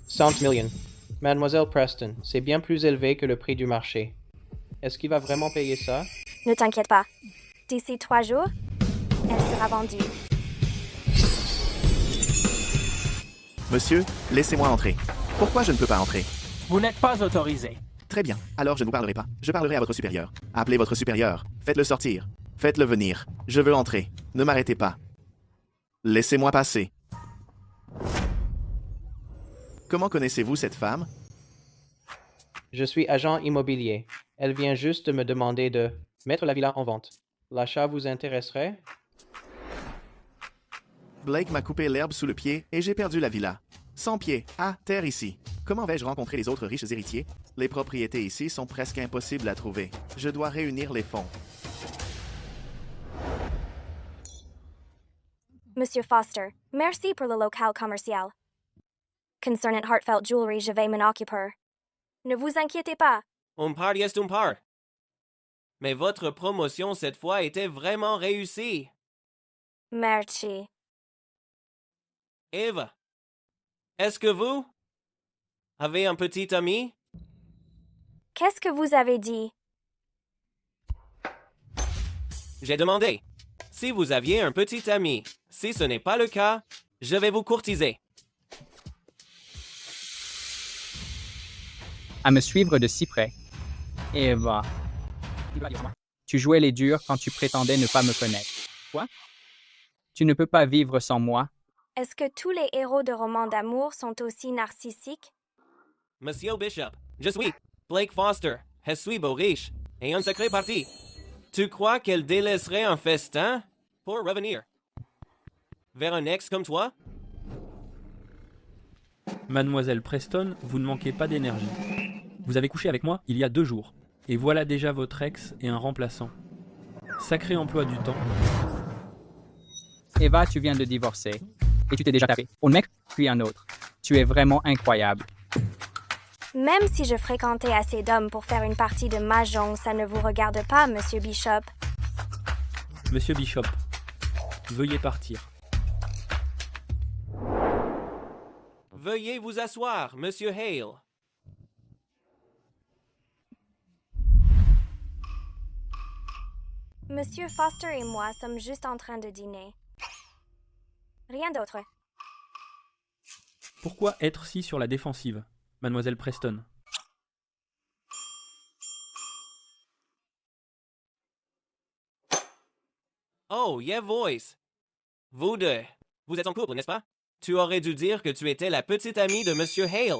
100 millions. Mademoiselle Preston, c'est bien plus élevé que le prix du marché. Est-ce qu'il va vraiment payer ça? Ne t'inquiète pas. D'ici 3 jours, elle sera vendue. Monsieur, laissez-moi entrer. Pourquoi je ne peux pas entrer? Vous n'êtes pas autorisé. Très bien, alors je ne vous parlerai pas. Je parlerai à votre supérieur. Appelez votre supérieur. Faites-le sortir. Faites-le venir. Je veux entrer. Ne m'arrêtez pas. Laissez-moi passer. Comment connaissez-vous cette femme? Je suis agent immobilier. Elle vient juste de me demander de mettre la villa en vente. L'achat vous intéresserait? Blake m'a coupé l'herbe sous le pied et j'ai perdu la villa. 100 pieds, à terre ici. Comment vais-je rencontrer les autres riches héritiers? Les propriétés ici sont presque impossibles à trouver. Je dois réunir les fonds. Monsieur Foster, merci pour le local commercial. Concernant Heartfelt Jewelry, je vais m'en occuper. Ne vous inquiétez pas. Un par est un par. Mais votre promotion cette fois était vraiment réussie. Merci. Eva, est-ce que vous avez un petit ami? Qu'est-ce que vous avez dit? J'ai demandé si vous aviez un petit ami. Si ce n'est pas le cas, je vais vous courtiser. À me suivre de si près. Eva. Tu jouais les durs quand tu prétendais ne pas me connaître. Quoi? Tu ne peux pas vivre sans moi. Est-ce que tous les héros de romans d'amour sont aussi narcissiques? Monsieur Bishop, je suis Blake Foster. Je suis beau riche et un secret parti. Tu crois qu'elle délaisserait un festin pour revenir vers un ex comme toi? Mademoiselle Preston, vous ne manquez pas d'énergie. Vous avez couché avec moi il y a 2 jours. Et voilà déjà votre ex et un remplaçant. Sacré emploi du temps. Eva, tu viens de divorcer. Et tu t'es déjà tapé un mec, puis un autre. Tu es vraiment incroyable. Même si je fréquentais assez d'hommes pour faire une partie de mahjong, ça ne vous regarde pas, Monsieur Bishop. Monsieur Bishop, veuillez partir. Veuillez vous asseoir, Monsieur Hale. Monsieur Foster et moi sommes juste en train de dîner. Rien d'autre. Pourquoi être si sur la défensive, mademoiselle Preston? Oh, yeah, voice. Vous deux, vous êtes en couple, n'est-ce pas? Tu aurais dû dire que tu étais la petite amie de Monsieur Hale.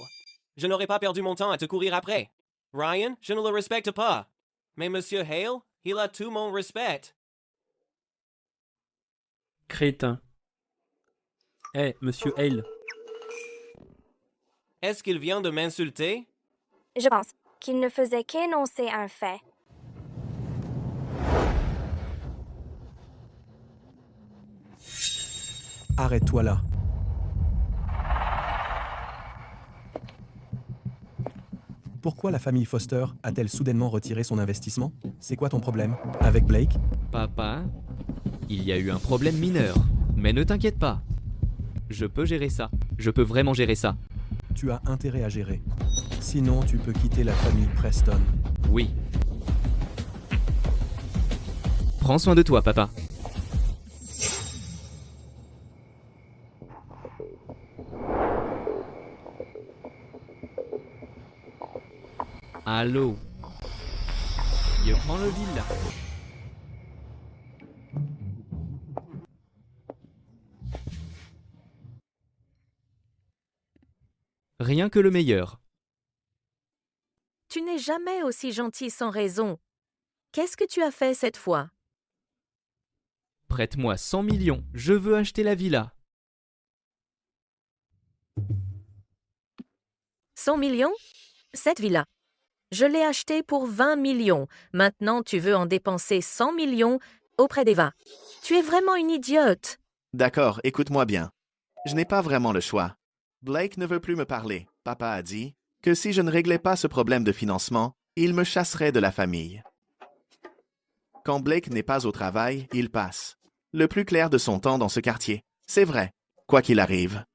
Je n'aurais pas perdu mon temps à te courir après. Ryan, je ne le respecte pas. Mais Monsieur Hale, il a tout mon respect. Crétin. Eh, Monsieur Hale. Est-ce qu'il vient de m'insulter? Je pense qu'il ne faisait qu'énoncer un fait. Arrête-toi là. Pourquoi la famille Foster a-t-elle soudainement retiré son investissement? C'est quoi ton problème? Avec Blake? Papa, il y a eu un problème mineur. Mais ne t'inquiète pas. Je peux gérer ça. Je peux vraiment gérer ça. Tu as intérêt à gérer. Sinon, tu peux quitter la famille Preston. Oui. Prends soin de toi, papa. Allô? Je prends le villa. Rien que le meilleur. Tu n'es jamais aussi gentil sans raison. Qu'est-ce que tu as fait cette fois? Prête-moi 100 millions, je veux acheter la villa. 100 millions? Cette villa. Je l'ai achetée pour 20 millions. Maintenant, tu veux en dépenser 100 millions auprès d'Eva. Tu es vraiment une idiote. D'accord, écoute-moi bien. Je n'ai pas vraiment le choix. Blake ne veut plus me parler. Papa a dit que si je ne réglais pas ce problème de financement, il me chasserait de la famille. Quand Blake n'est pas au travail, il passe le plus clair de son temps dans ce quartier. C'est vrai, quoi qu'il arrive.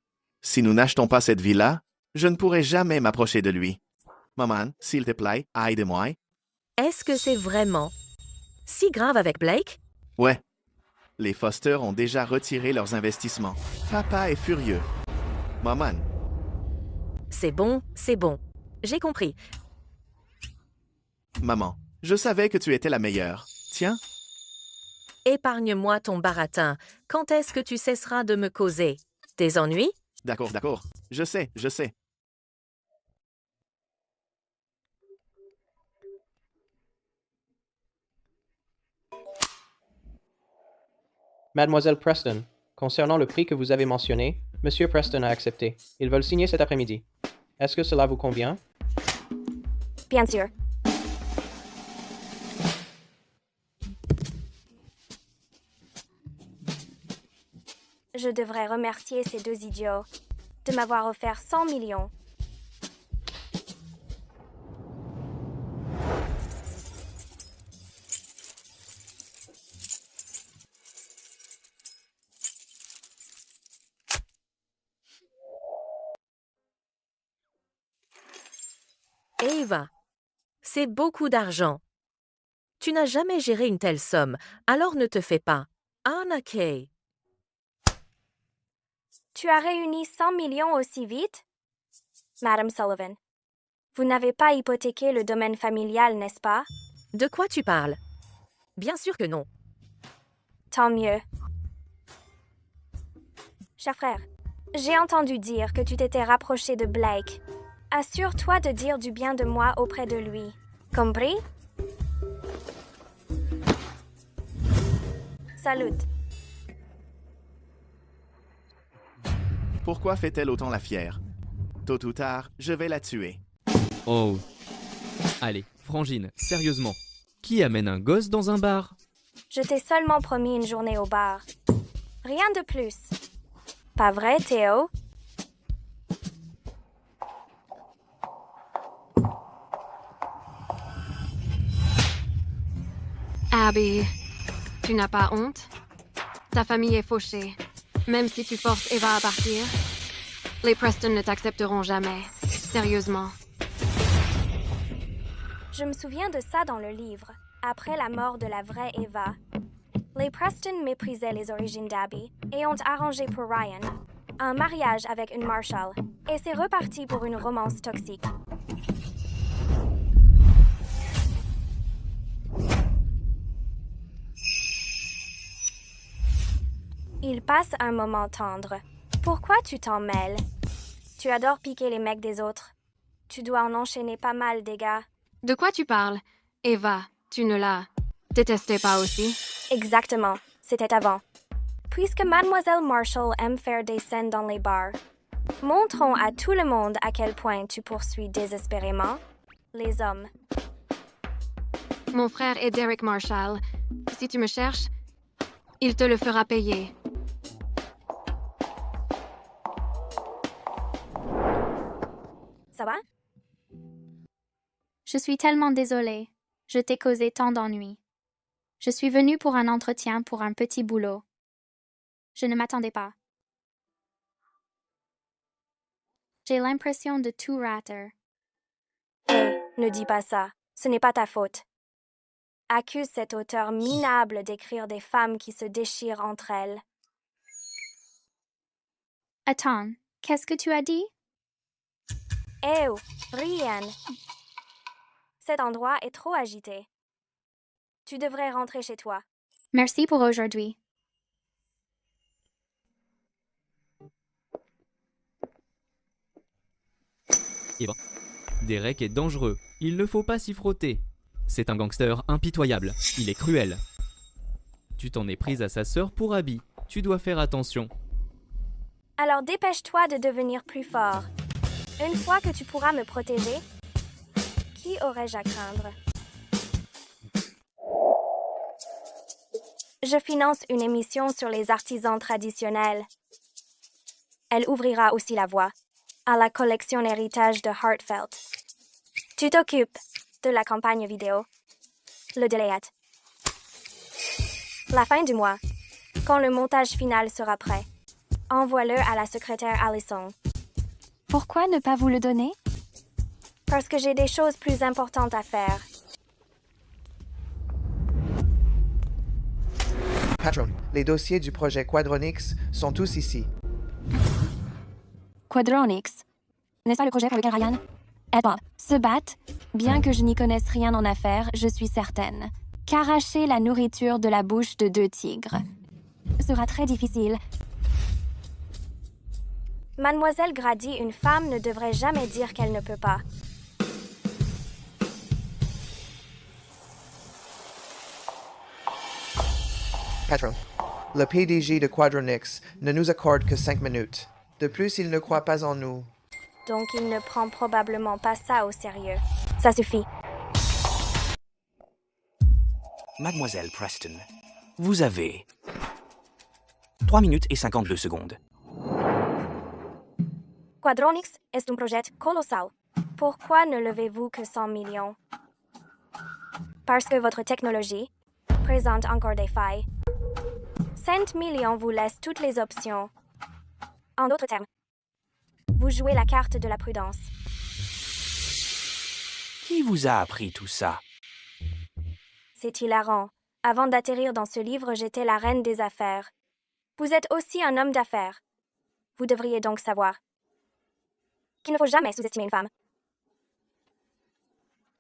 Si nous n'achetons pas cette villa, je ne pourrai jamais m'approcher de lui. Maman, s'il te plaît, aide-moi. Est-ce que c'est vraiment si grave avec Blake? Ouais. Les Foster ont déjà retiré leurs investissements. Papa est furieux. Maman. C'est bon, c'est bon. J'ai compris. Maman, je savais que tu étais la meilleure. Tiens. Épargne-moi ton baratin. Quand est-ce que tu cesseras de me causer des ennuis? D'accord, d'accord. Je sais, je sais. Mademoiselle Preston, concernant le prix que vous avez mentionné, Monsieur Preston a accepté. Ils veulent signer cet après-midi. Est-ce que cela vous convient? Bien sûr. Je devrais remercier ces deux idiots de m'avoir offert 100 millions. Eva, c'est beaucoup d'argent. Tu n'as jamais géré une telle somme, alors ne te fais pas arnaquer. Tu as réuni 100 millions aussi vite? Madame Sullivan, vous n'avez pas hypothéqué le domaine familial, n'est-ce pas? De quoi tu parles? Bien sûr que non. Tant mieux. Cher frère, j'ai entendu dire que tu t'étais rapproché de Blake. Assure-toi de dire du bien de moi auprès de lui. Compris? Salut. Pourquoi fait-elle autant la fière? Tôt ou tard, je vais la tuer. Oh. Allez, Frangine, sérieusement. Qui amène un gosse dans un bar? Je t'ai seulement promis une journée au bar. Rien de plus. Pas vrai, Théo? Abby, tu n'as pas honte? Ta famille est fauchée. Même si tu forces Eva à partir, les Preston ne t'accepteront jamais. Sérieusement. Je me souviens de ça dans le livre, après la mort de la vraie Eva. Les Preston méprisaient les origines d'Abby et ont arrangé pour Ryan un mariage avec une Marshall, et c'est reparti pour une romance toxique. Ils passent un moment tendre. Pourquoi tu t'en mêles? Tu adores piquer les mecs des autres. Tu dois en enchaîner pas mal, des gars. De quoi tu parles? Eva, tu ne la détestais pas aussi? Exactement, c'était avant. Puisque Mademoiselle Marshall aime faire des scènes dans les bars, montrons à tout le monde à quel point tu poursuis désespérément les hommes. Mon frère est Derek Marshall. Si tu me cherches, il te le fera payer. Ça va? Je suis tellement désolée. Je t'ai causé tant d'ennuis. Je suis venue pour un entretien pour un petit boulot. Je ne m'attendais pas. J'ai l'impression de tout rater. Hey, ne dis pas ça. Ce n'est pas ta faute. Accuse cet auteur minable d'écrire des femmes qui se déchirent entre elles. Attends, qu'est-ce que tu as dit? Eh oh, rien. Cet endroit est trop agité. Tu devrais rentrer chez toi. Merci pour aujourd'hui. Eva. Derek est dangereux. Il ne faut pas s'y frotter. C'est un gangster impitoyable. Il est cruel. Tu t'en es prise à sa sœur pour Abby. Tu dois faire attention. Alors dépêche-toi de devenir plus fort. Une fois que tu pourras me protéger, qui aurais-je à craindre? Je finance une émission sur les artisans traditionnels. Elle ouvrira aussi la voie à la collection héritage de Heartfelt. Tu t'occupes de la campagne vidéo. Le délai est la fin du mois. Quand le montage final sera prêt, envoie-le à la secrétaire Allison. Pourquoi ne pas vous le donner? Parce que j'ai des choses plus importantes à faire. Patron, les dossiers du projet Quadronix sont tous ici. Quadronix. N'est-ce pas le projet pour lequel Ryan et Bob se battent? Bien que je n'y connaisse rien en affaires, je suis certaine qu'arracher la nourriture de la bouche de 2 tigres sera très difficile. Mademoiselle Grady, une femme ne devrait jamais dire qu'elle ne peut pas. Patron, le PDG de Quadronix ne nous accorde que 5 minutes. De plus, il ne croit pas en nous. Donc il ne prend probablement pas ça au sérieux. Ça suffit. Mademoiselle Preston, vous avez 3 minutes et 52 secondes. Quadronix est un projet colossal. Pourquoi ne levez-vous que 100 millions? Parce que votre technologie présente encore des failles. 5 millions vous laisse toutes les options. En d'autres termes, vous jouez la carte de la prudence. Qui vous a appris tout ça? C'est hilarant. Avant d'atterrir dans ce livre, j'étais la reine des affaires. Vous êtes aussi un homme d'affaires. Vous devriez donc savoir qu'il ne faut jamais sous-estimer une femme.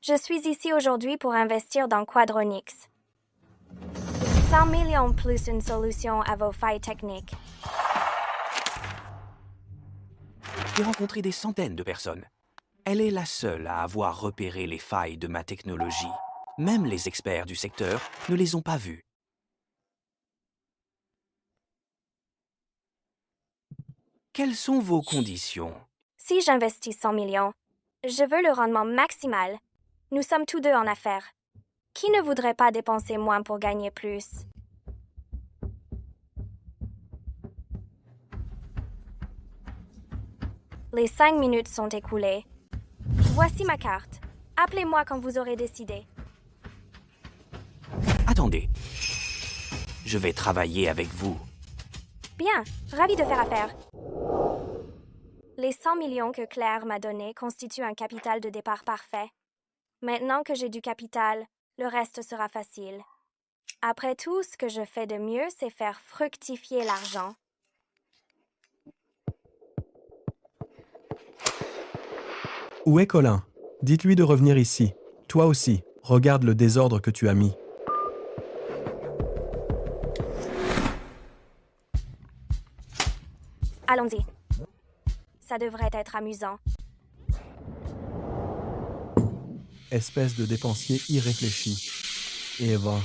Je suis ici aujourd'hui pour investir dans Quadronix. 100 millions plus une solution à vos failles techniques. J'ai rencontré des centaines de personnes. Elle est la seule à avoir repéré les failles de ma technologie. Même les experts du secteur ne les ont pas vues. Quelles sont vos conditions? Si j'investis 100 millions, je veux le rendement maximal. Nous sommes tous deux en affaires. Qui ne voudrait pas dépenser moins pour gagner plus? Les 5 minutes sont écoulées. Voici ma carte. Appelez-moi quand vous aurez décidé. Attendez. Attendez. Je vais travailler avec vous. Bien, ravi de faire affaire. Les 100 millions que Claire m'a donnés constituent un capital de départ parfait. Maintenant que j'ai du capital, le reste sera facile. Après tout, ce que je fais de mieux, c'est faire fructifier l'argent. Où est Colin? Dites-lui de revenir ici. Toi aussi, regarde le désordre que tu as mis. Allons-y. Ça devrait être amusant. Espèce de dépensier irréfléchi. Eva,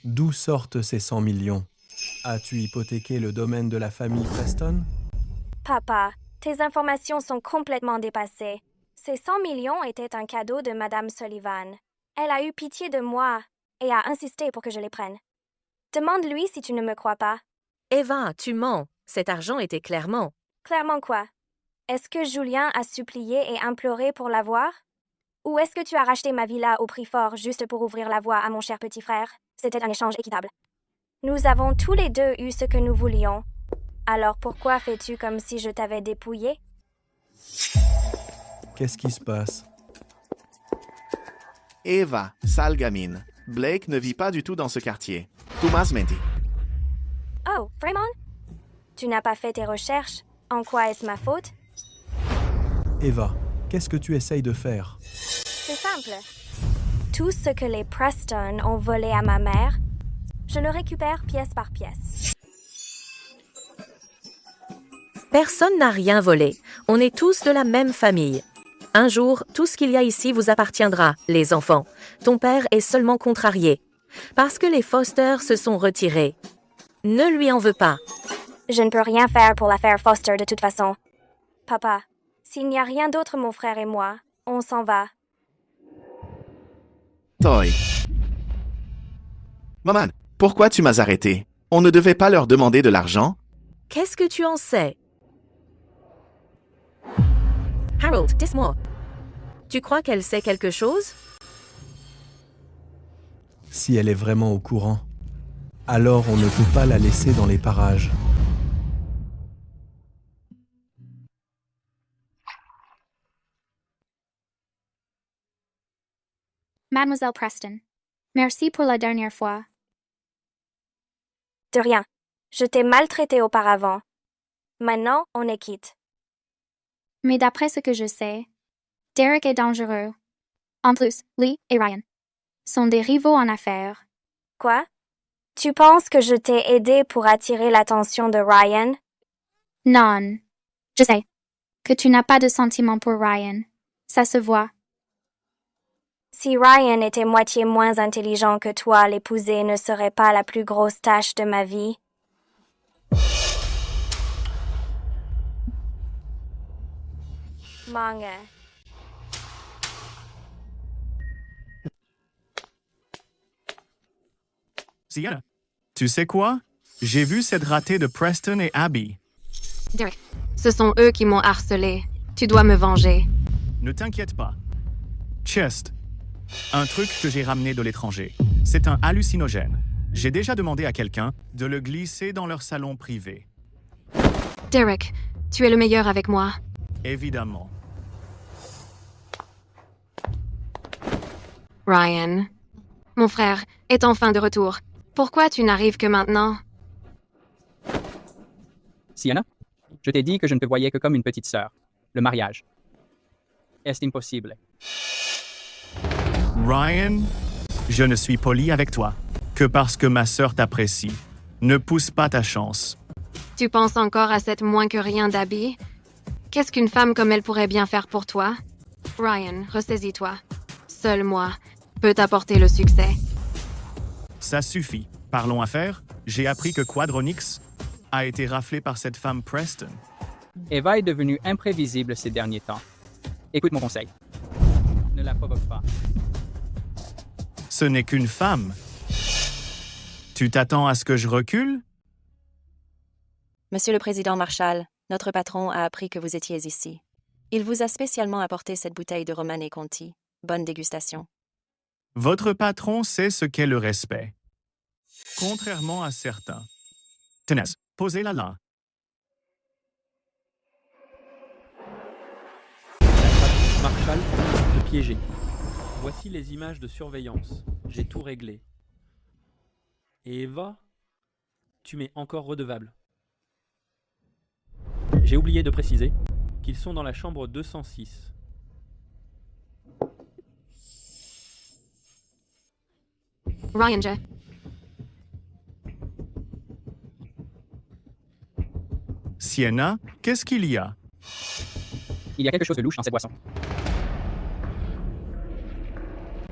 d'où sortent ces 100 millions? As-tu hypothéqué le domaine de la famille Preston? Papa, tes informations sont complètement dépassées. Ces 100 millions étaient un cadeau de Madame Sullivan. Elle a eu pitié de moi et a insisté pour que je les prenne. Demande-lui si tu ne me crois pas. Eva, tu mens. Cet argent était clairement. Clairement quoi? Est-ce que Julien a supplié et imploré pour l'avoir? Ou est-ce que tu as racheté ma villa au prix fort juste pour ouvrir la voie à mon cher petit frère? C'était un échange équitable. Nous avons tous les deux eu ce que nous voulions. Alors pourquoi fais-tu comme si je t'avais dépouillé? Qu'est-ce qui se passe? Eva, sale gamine. Blake ne vit pas du tout dans ce quartier. Thomas menti. Oh, vraiment? Tu n'as pas fait tes recherches? En quoi est-ce ma faute? Eva, qu'est-ce que tu essayes de faire? C'est simple. Tout ce que les Preston ont volé à ma mère, je le récupère pièce par pièce. Personne n'a rien volé. On est tous de la même famille. Un jour, tout ce qu'il y a ici vous appartiendra, les enfants. Ton père est seulement contrarié. Parce que les Foster se sont retirés. Ne lui en veux pas. Je ne peux rien faire pour l'affaire Foster de toute façon. Papa, s'il n'y a rien d'autre, mon frère et moi, on s'en va. Toy. Maman, pourquoi tu m'as arrêté? On ne devait pas leur demander de l'argent? Qu'est-ce que tu en sais? Harold, dis-moi. Tu crois qu'elle sait quelque chose? Si elle est vraiment au courant, alors on ne peut pas la laisser dans les parages. Mademoiselle Preston, merci pour la dernière fois. De rien. Je t'ai maltraité auparavant. Maintenant, on est quitte. Mais d'après ce que je sais, Derek est dangereux. En plus, Lee et Ryan sont des rivaux en affaires. Quoi? Tu penses que je t'ai aidé pour attirer l'attention de Ryan? Non. Je sais que tu n'as pas de sentiment pour Ryan. Ça se voit. Si Ryan était moitié moins intelligent que toi, l'épouser ne serait pas la plus grosse tâche de ma vie. Manga. Sienna, tu sais quoi? J'ai vu cette ratée de Preston et Abby. Derek, ce sont eux qui m'ont harcelé. Tu dois me venger. Ne t'inquiète pas. Chest, un truc que j'ai ramené de l'étranger. C'est un hallucinogène. J'ai déjà demandé à quelqu'un de le glisser dans leur salon privé. Derek, tu es le meilleur avec moi. Évidemment. Ryan, mon frère, est enfin de retour. Pourquoi tu n'arrives que maintenant? Sienna, je t'ai dit que je ne te voyais que comme une petite sœur. Le mariage. Est-ce impossible? Ryan, je ne suis poli avec toi que parce que ma sœur t'apprécie. Ne pousse pas ta chance. Tu penses encore à cette moins que rien d'Abby? Qu'est-ce qu'une femme comme elle pourrait bien faire pour toi? Ryan, ressaisis-toi. Seul moi peut t'apporter le succès. Ça suffit. Parlons affaires. J'ai appris que Quadronix a été raflé par cette femme Preston. Eva est devenue imprévisible ces derniers temps. Écoute mon conseil. Ne la provoque pas. Ce n'est qu'une femme. Tu t'attends à ce que je recule? Monsieur le Président Marshall, notre patron a appris que vous étiez ici. Il vous a spécialement apporté cette bouteille de Romanée Conti. Bonne dégustation. Votre patron sait ce qu'est le respect. contrairement à certains. Tenez, posez-la là. Marshall finit de te piéger. Voici les images de surveillance. J'ai tout réglé. Et Eva, tu m'es encore redevable. J'ai oublié de préciser qu'ils sont dans la chambre 206. Ryan J. Sienna, qu'est-ce qu'il y a? Il y a quelque chose de louche dans cette boisson.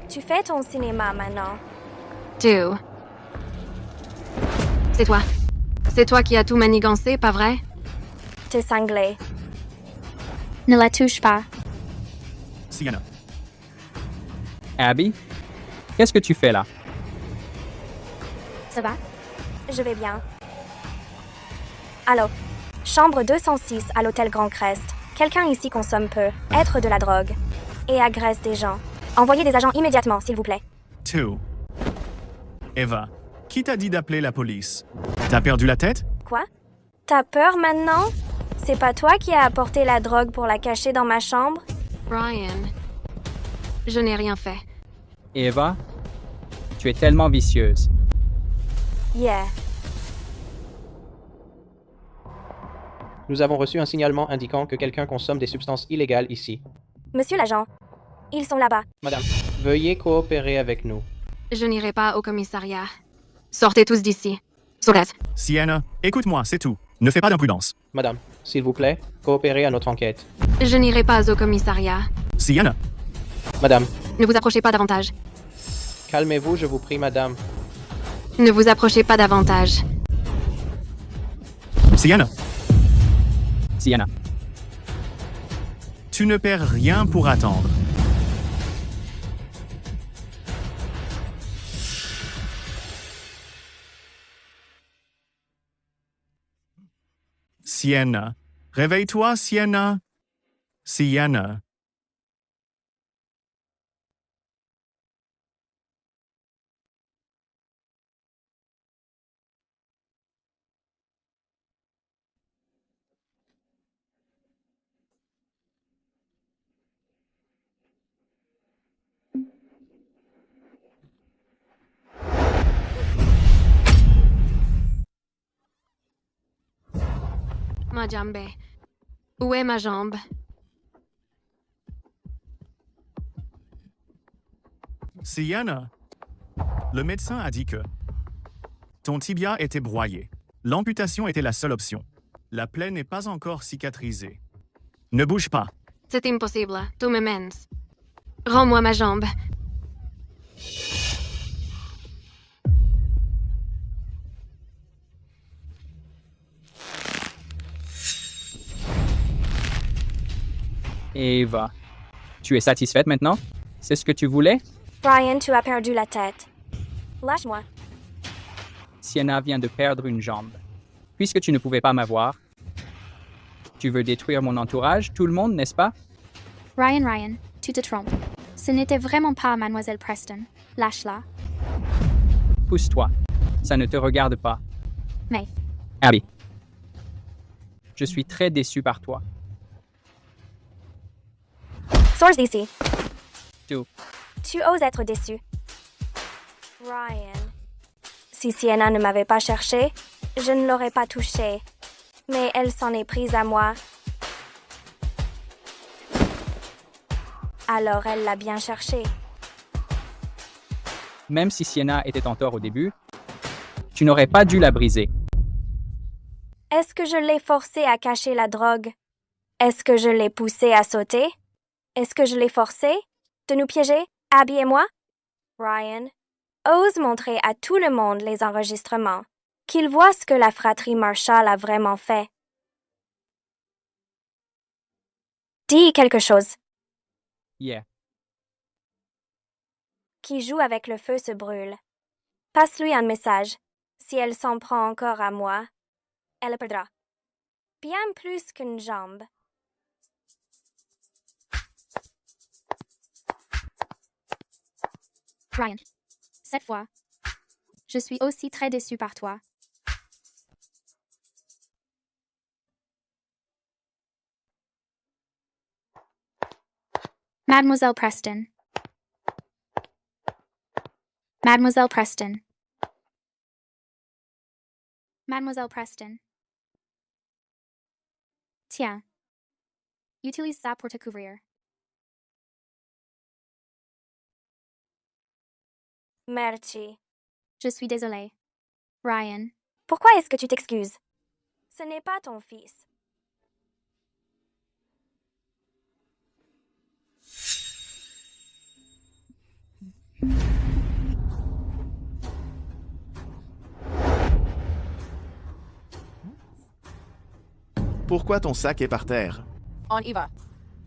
Tu fais ton cinéma maintenant. Tu. C'est toi. C'est toi qui as tout manigancé, pas vrai? T'es cinglé. Ne la touche pas. Sienna. Abby, qu'est-ce que tu fais là? Ça va? Je vais bien. Allô? Chambre 206 à l'hôtel Grand Crest. Quelqu'un ici consomme peu, être de la drogue et agresse des gens. Envoyez des agents immédiatement, s'il vous plaît. Tu. Eva, qui t'a dit d'appeler la police? T'as perdu la tête? Quoi? T'as peur maintenant? C'est pas toi qui as apporté la drogue pour la cacher dans ma chambre? Ryan. Je n'ai rien fait. Eva, tu es tellement vicieuse. Yeah. Nous avons reçu un signalement indiquant que quelqu'un consomme des substances illégales ici. Monsieur l'agent, ils sont là-bas. Madame, veuillez coopérer avec nous. Je n'irai pas au commissariat. Sortez tous d'ici. Sorez. Sienna, écoute-moi, c'est tout. Ne fais pas d'imprudence. Madame, s'il vous plaît, coopérez à notre enquête. Je n'irai pas au commissariat. Sienna. Madame. Ne vous approchez pas davantage. Calmez-vous, je vous prie, madame. Ne vous approchez pas davantage. Sienna. Sienna. Tu ne perds rien pour attendre. Sienna. Réveille-toi, Sienna. Sienna. Ma jambe. Où est ma jambe? Sienna. Le médecin a dit que ton tibia était broyé. L'amputation était la seule option. La plaie n'est pas encore cicatrisée. Ne bouge pas. C'est impossible. Tu me mens. Rends-moi ma jambe. Eva, tu es satisfaite maintenant? C'est ce que tu voulais? Ryan, tu as perdu la tête. Lâche-moi. Sienna vient de perdre une jambe. Puisque tu ne pouvais pas m'avoir, tu veux détruire mon entourage, tout le monde, n'est-ce pas? Ryan, tu te trompes. Ce n'était vraiment pas Mademoiselle Preston. Lâche-la. Pousse-toi. Ça ne te regarde pas. Mais, Abby. Je suis très déçu par toi. Sors d'ici. Tout. Tu oses être déçu. Ryan. Si Sienna ne m'avait pas cherché, je ne l'aurais pas touchée. Mais elle s'en est prise à moi. Alors elle l'a bien cherché. Même si Sienna était en tort au début, tu n'aurais pas dû la briser. Est-ce que je l'ai forcée à cacher la drogue? Est-ce que je l'ai poussée à sauter? Est-ce que je l'ai forcée de nous piéger, Abby et moi? Ryan, ose montrer à tout le monde les enregistrements, qu'ils voient ce que la fratrie Marshall a vraiment fait. Dis quelque chose. Yeah. Qui joue avec le feu se brûle. Passe-lui un message. Si elle s'en prend encore à moi, elle le perdra. Bien plus qu'une jambe. Ryan. Cette fois, Je suis aussi très déçue par toi. Mademoiselle Preston. Mademoiselle Preston. Mademoiselle Preston. Tiens. Utilise ça pour te couvrir. Merci. Je suis désolée. Ryan. Pourquoi est-ce que tu t'excuses? Ce n'est pas ton fils. Pourquoi ton sac est par terre? On y va.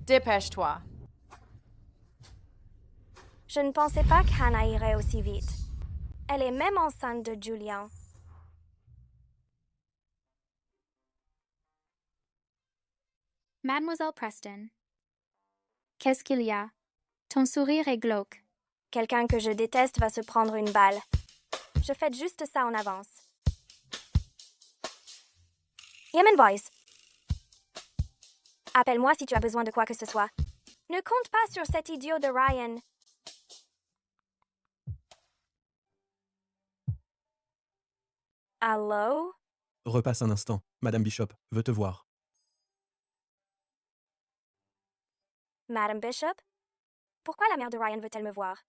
Dépêche-toi. Je ne pensais pas qu'Hannah irait aussi vite. Elle est même enceinte de Julian. Mademoiselle Preston. Qu'est-ce qu'il y a? Ton sourire est glauque. Quelqu'un que je déteste va se prendre une balle. Je fais juste ça en avance. Yemen Voice. Appelle-moi si tu as besoin de quoi que ce soit. Ne compte pas sur cet idiot de Ryan. Allô? Repasse un instant. Madame Bishop veut te voir. Madame Bishop? Pourquoi la mère de Ryan veut-elle me voir?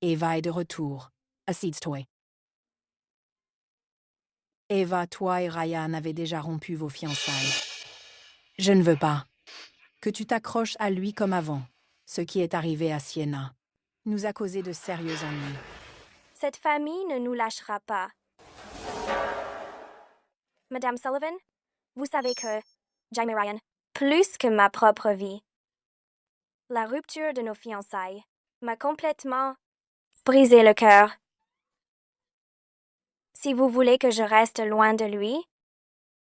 Eva est de retour. Assiste-toi. Eva, toi et Ryan avez déjà rompu vos fiançailles. Je ne veux pas que tu t'accroches à lui comme avant. Ce qui est arrivé à Sienna nous a causé de sérieux ennuis. Cette famille ne nous lâchera pas. Madame Sullivan, vous savez que j'aime Ryan plus que ma propre vie. La rupture de nos fiançailles m'a complètement brisé le cœur. Si vous voulez que je reste loin de lui,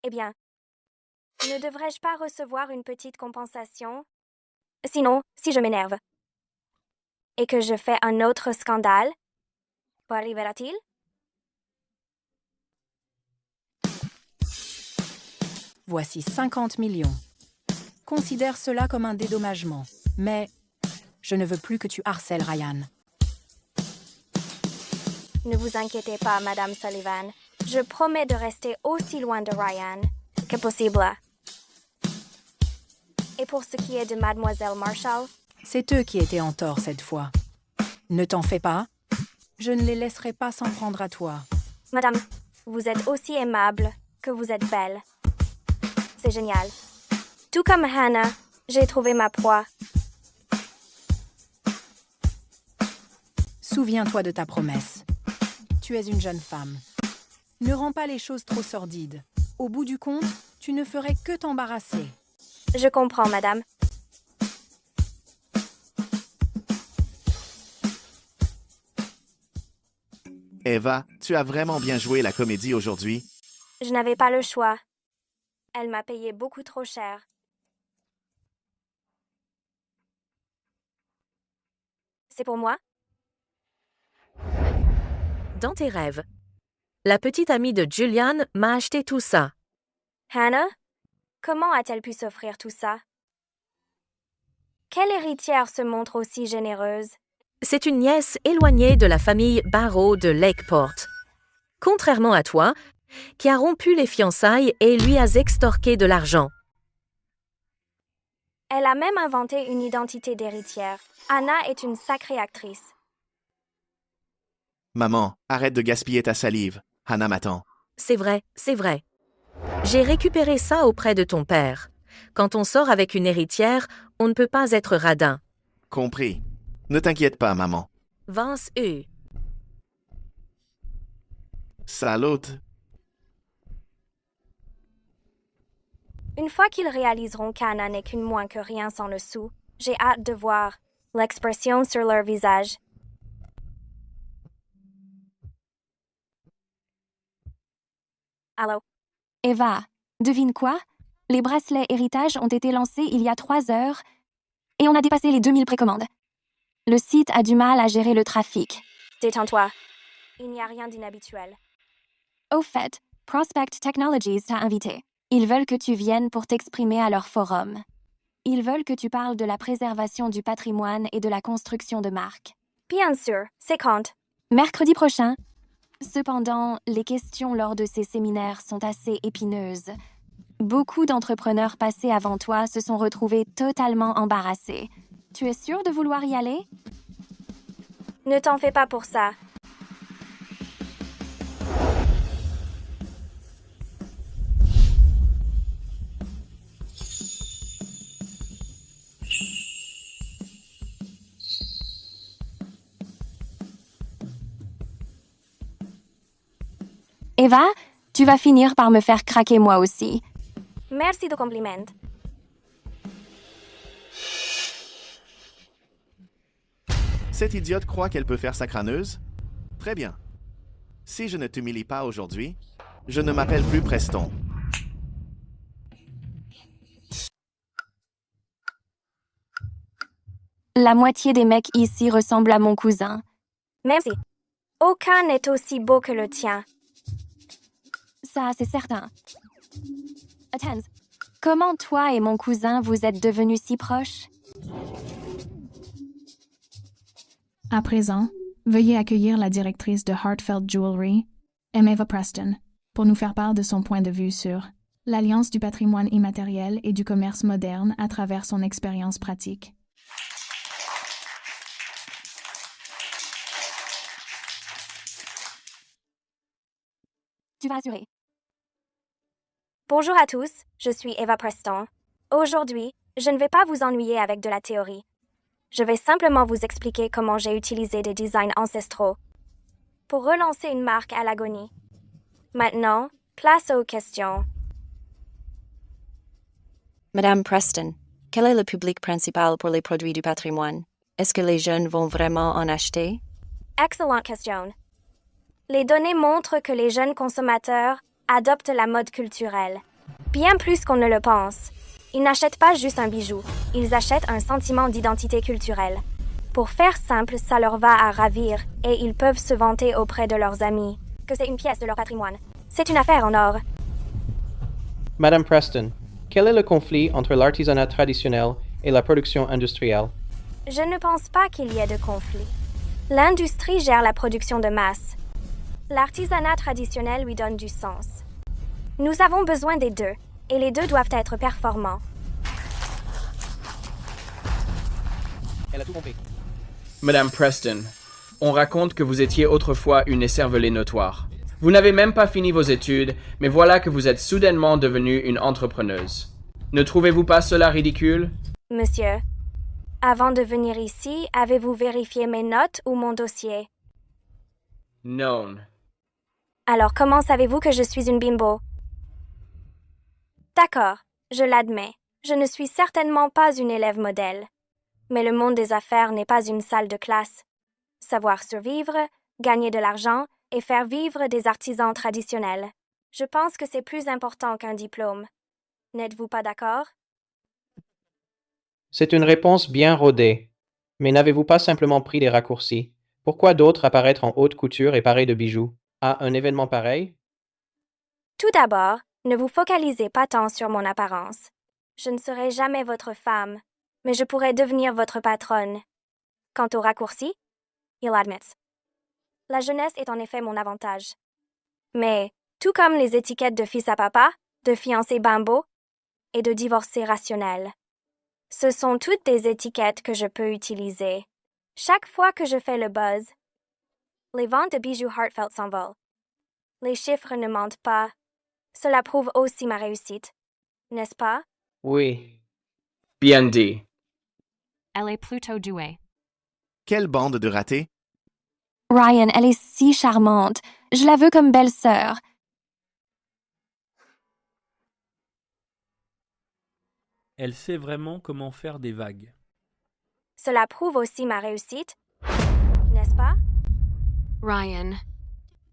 eh bien, ne devrais-je pas recevoir une petite compensation? Sinon, si je m'énerve et que je fais un autre scandale, qu'arrivera-t-il? Voici 50 millions. Considère cela comme un dédommagement. Mais je ne veux plus que tu harcèles Ryan. Ne vous inquiétez pas, Madame Sullivan. Je promets de rester aussi loin de Ryan que possible. Et pour ce qui est de Mademoiselle Marshall, C'est eux qui étaient en tort cette fois. Ne t'en fais pas. Je ne les laisserai pas s'en prendre à toi. Madame, vous êtes aussi aimable que vous êtes belle. C'est génial. Tout comme Hannah, j'ai trouvé ma proie. Souviens-toi de ta promesse. Tu es une jeune femme. Ne rends pas les choses trop sordides. Au bout du compte, tu ne ferais que t'embarrasser. Je comprends, madame. Eva, tu as vraiment bien joué la comédie aujourd'hui. Je n'avais pas le choix. Elle m'a payé beaucoup trop cher. C'est pour moi? Dans tes rêves. La petite amie de Julian m'a acheté tout ça. Hannah? Comment a-t-elle pu s'offrir tout ça? Quelle héritière se montre aussi généreuse? C'est une nièce éloignée de la famille Barrow de Lakeport. Contrairement à toi, qui a rompu les fiançailles et lui a extorqué de l'argent. Elle a même inventé une identité d'héritière. Anna est une sacrée actrice. Maman, arrête de gaspiller ta salive. Hannah m'attend. C'est vrai, c'est vrai. J'ai récupéré ça auprès de ton père. Quand on sort avec une héritière, on ne peut pas être radin. Compris. Ne t'inquiète pas, maman. Vance U. Salut. Une fois qu'ils réaliseront qu'Anna n'est qu'une moins que rien sans le sou, j'ai hâte de voir l'expression sur leur visage. Allô? Eva, Devine quoi? Les bracelets héritage ont été lancés il y a 3 heures et on a dépassé les 2000 précommandes. Le site a du mal à gérer le trafic. Détends-toi. Il n'y a rien d'inhabituel. Au fait, Prospect Technologies t'a invité. Ils veulent que tu viennes pour t'exprimer à leur forum. Ils veulent que tu parles de la préservation du patrimoine et de la construction de marques. Bien sûr, c'est quand? Mercredi prochain. Cependant, les questions lors de ces séminaires sont assez épineuses. Beaucoup d'entrepreneurs passés avant toi se sont retrouvés totalement embarrassés. Tu es sûr de vouloir y aller? Ne t'en fais pas pour ça. Eva, tu vas finir par me faire craquer moi aussi. Merci du compliment. Cette idiote croit qu'elle peut faire sa crâneuse? Très bien. Si je ne t'humilie pas aujourd'hui, je ne m'appelle plus Preston. La moitié des mecs ici ressemblent à mon cousin. Merci. Aucun n'est aussi beau que le tien. Ça, c'est certain. Attends, comment toi et mon cousin vous êtes devenus si proches? À présent, veuillez accueillir la directrice de Heartfelt Jewelry, Eva Preston, pour nous faire part de son point de vue sur l'Alliance du patrimoine immatériel et du commerce moderne à travers son expérience pratique. Tu vas assurer. Bonjour à tous, je suis Eva Preston. Aujourd'hui, je ne vais pas vous ennuyer avec de la théorie. Je vais simplement vous expliquer comment j'ai utilisé des designs ancestraux pour relancer une marque à l'agonie. Maintenant, place aux questions. Madame Preston, quel est le public principal pour les produits du patrimoine? Est-ce que les jeunes vont vraiment en acheter? Excellente question. Les données montrent que les jeunes consommateurs adoptent la mode culturelle, bien plus qu'on ne le pense. Ils n'achètent pas juste un bijou, ils achètent un sentiment d'identité culturelle. Pour faire simple, ça leur va à ravir et ils peuvent se vanter auprès de leurs amis que c'est une pièce de leur patrimoine. C'est une affaire en or. Madame Preston, quel est le conflit entre l'artisanat traditionnel et la production industrielle? Je ne pense pas qu'il y ait de conflit. L'industrie gère la production de masse. L'artisanat traditionnel lui donne du sens. Nous avons besoin des deux, et les deux doivent être performants. Elle a tout compris. Madame Preston, on raconte que vous étiez autrefois une écervelée notoire. Vous n'avez même pas fini vos études, mais voilà que vous êtes soudainement devenue une entrepreneuse. Ne trouvez-vous pas cela ridicule? Monsieur, avant de venir ici, avez-vous vérifié mes notes ou mon dossier? Non. Alors comment savez-vous que je suis une bimbo? D'accord, je l'admets. Je ne suis certainement pas une élève modèle. Mais le monde des affaires n'est pas une salle de classe. Savoir survivre, gagner de l'argent et faire vivre des artisans traditionnels. Je pense que c'est plus important qu'un diplôme. N'êtes-vous pas d'accord? C'est une réponse bien rodée. Mais n'avez-vous pas simplement pris des raccourcis? Pourquoi d'autres apparaître en haute couture et parés de bijoux? À un événement pareil? Tout d'abord, ne vous focalisez pas tant sur mon apparence. Je ne serai jamais votre femme, mais je pourrais devenir votre patronne. Quant au raccourci, il admet. La jeunesse est en effet mon avantage. Mais, tout comme les étiquettes de fils à papa, de fiancé bimbo et de divorcé rationnel, ce sont toutes des étiquettes que je peux utiliser. Chaque fois que je fais le buzz, les ventes de bijoux Heartfelt s'envolent. Les chiffres ne mentent pas. Cela prouve aussi ma réussite, n'est-ce pas? Oui. Bien dit. Elle est plutôt douée. Quelle bande de ratés? Ryan, elle est si charmante. Je la veux comme belle-sœur. Elle sait vraiment comment faire des vagues. Cela prouve aussi ma réussite, n'est-ce pas? Ryan,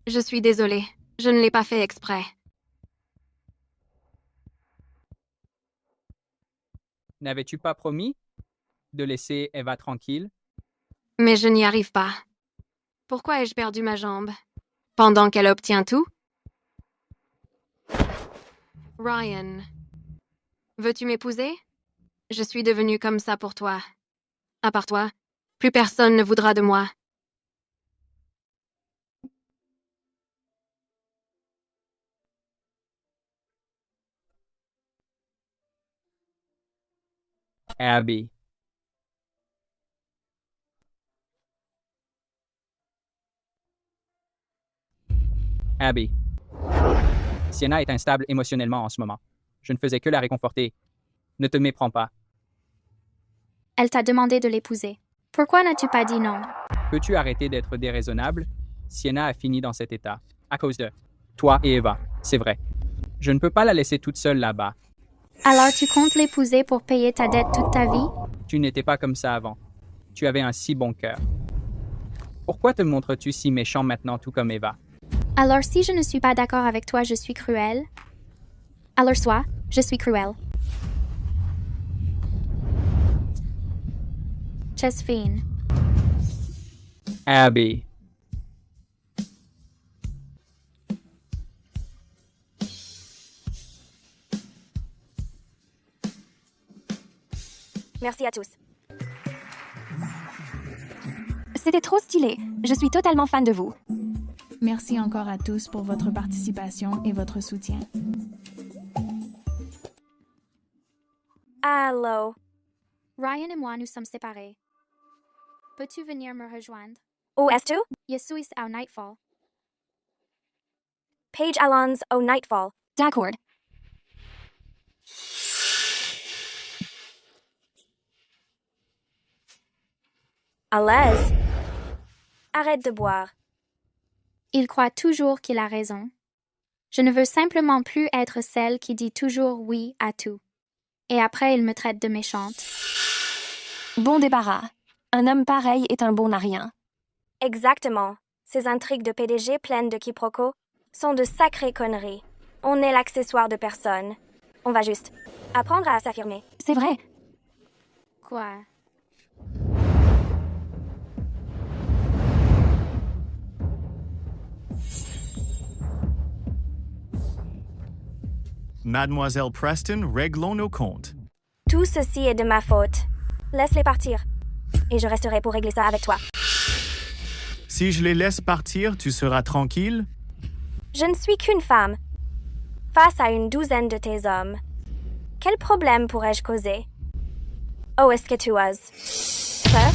je suis désolée. Je ne l'ai pas fait exprès. N'avais-tu pas promis de laisser Eva tranquille? Mais je n'y arrive pas. Pourquoi ai-je perdu ma jambe? Pendant qu'elle obtient tout? Ryan, veux-tu m'épouser? Je suis devenue comme ça pour toi. À part toi, plus personne ne voudra de moi. Abby. Abby. Sienna est instable émotionnellement en ce moment. Je ne faisais que la réconforter. Ne te méprends pas. Elle t'a demandé de l'épouser. Pourquoi n'as-tu pas dit non? Peux-tu arrêter d'être déraisonnable? Sienna a fini dans cet état. À cause de toi et Eva, c'est vrai. Je ne peux pas la laisser toute seule là-bas. Alors tu comptes l'épouser pour payer ta dette toute ta vie? Tu n'étais pas comme ça avant. Tu avais un si bon cœur. Pourquoi te montres-tu si méchant maintenant, tout comme Eva? Alors si je ne suis pas d'accord avec toi, je suis cruel? Alors soit, je suis cruel. Josephine. Abby. Merci à tous. C'était trop stylé. Je suis totalement fan de vous. Merci encore à tous pour votre participation et votre soutien. Allô? Ryan et moi nous sommes séparés. Peux-tu venir me rejoindre? Où es-tu? Je suis au Nightfall. Paige Allons au Nightfall. D'accord. À l'aise. Arrête de boire. Il croit toujours qu'il a raison. Je ne veux simplement plus être celle qui dit toujours oui à tout. Et après, il me traite de méchante. Bon débarras. Un homme pareil est un bon à rien. Exactement. Ces intrigues de PDG pleines de quiproquos sont de sacrées conneries. On est l'accessoire de personne. On va juste apprendre à s'affirmer. C'est vrai. Quoi? Mademoiselle Preston, réglons nos comptes. Tout ceci est de ma faute. Laisse-les partir. Et je resterai pour régler ça avec toi. Si je les laisse partir, tu seras tranquille? Je ne suis qu'une femme, face à une douzaine de tes hommes. Quel problème pourrais-je causer? Oh, est-ce que tu oses? Peur?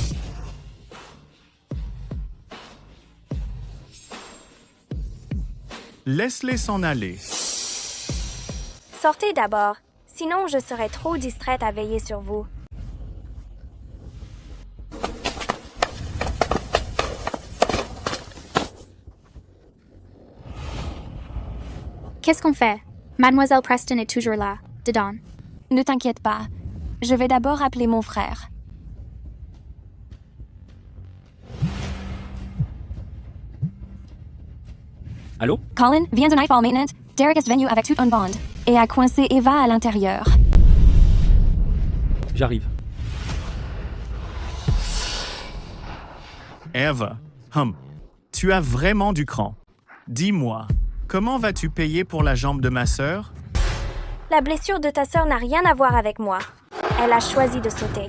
Laisse-les s'en aller. Sortez d'abord, sinon je serai trop distraite à veiller sur vous. Qu'est-ce qu'on fait? Mademoiselle Preston est toujours là, dedans. Ne t'inquiète pas. Je vais d'abord appeler mon frère. Allô? Colin, viens de Nightfall Maintenance. Derek est venu avec toute une bande et a coincé Eva à l'intérieur. J'arrive. Eva, tu as vraiment du cran. Dis-moi, comment vas-tu payer pour la jambe de ma sœur? La blessure de ta sœur n'a rien à voir avec moi. Elle a choisi de sauter.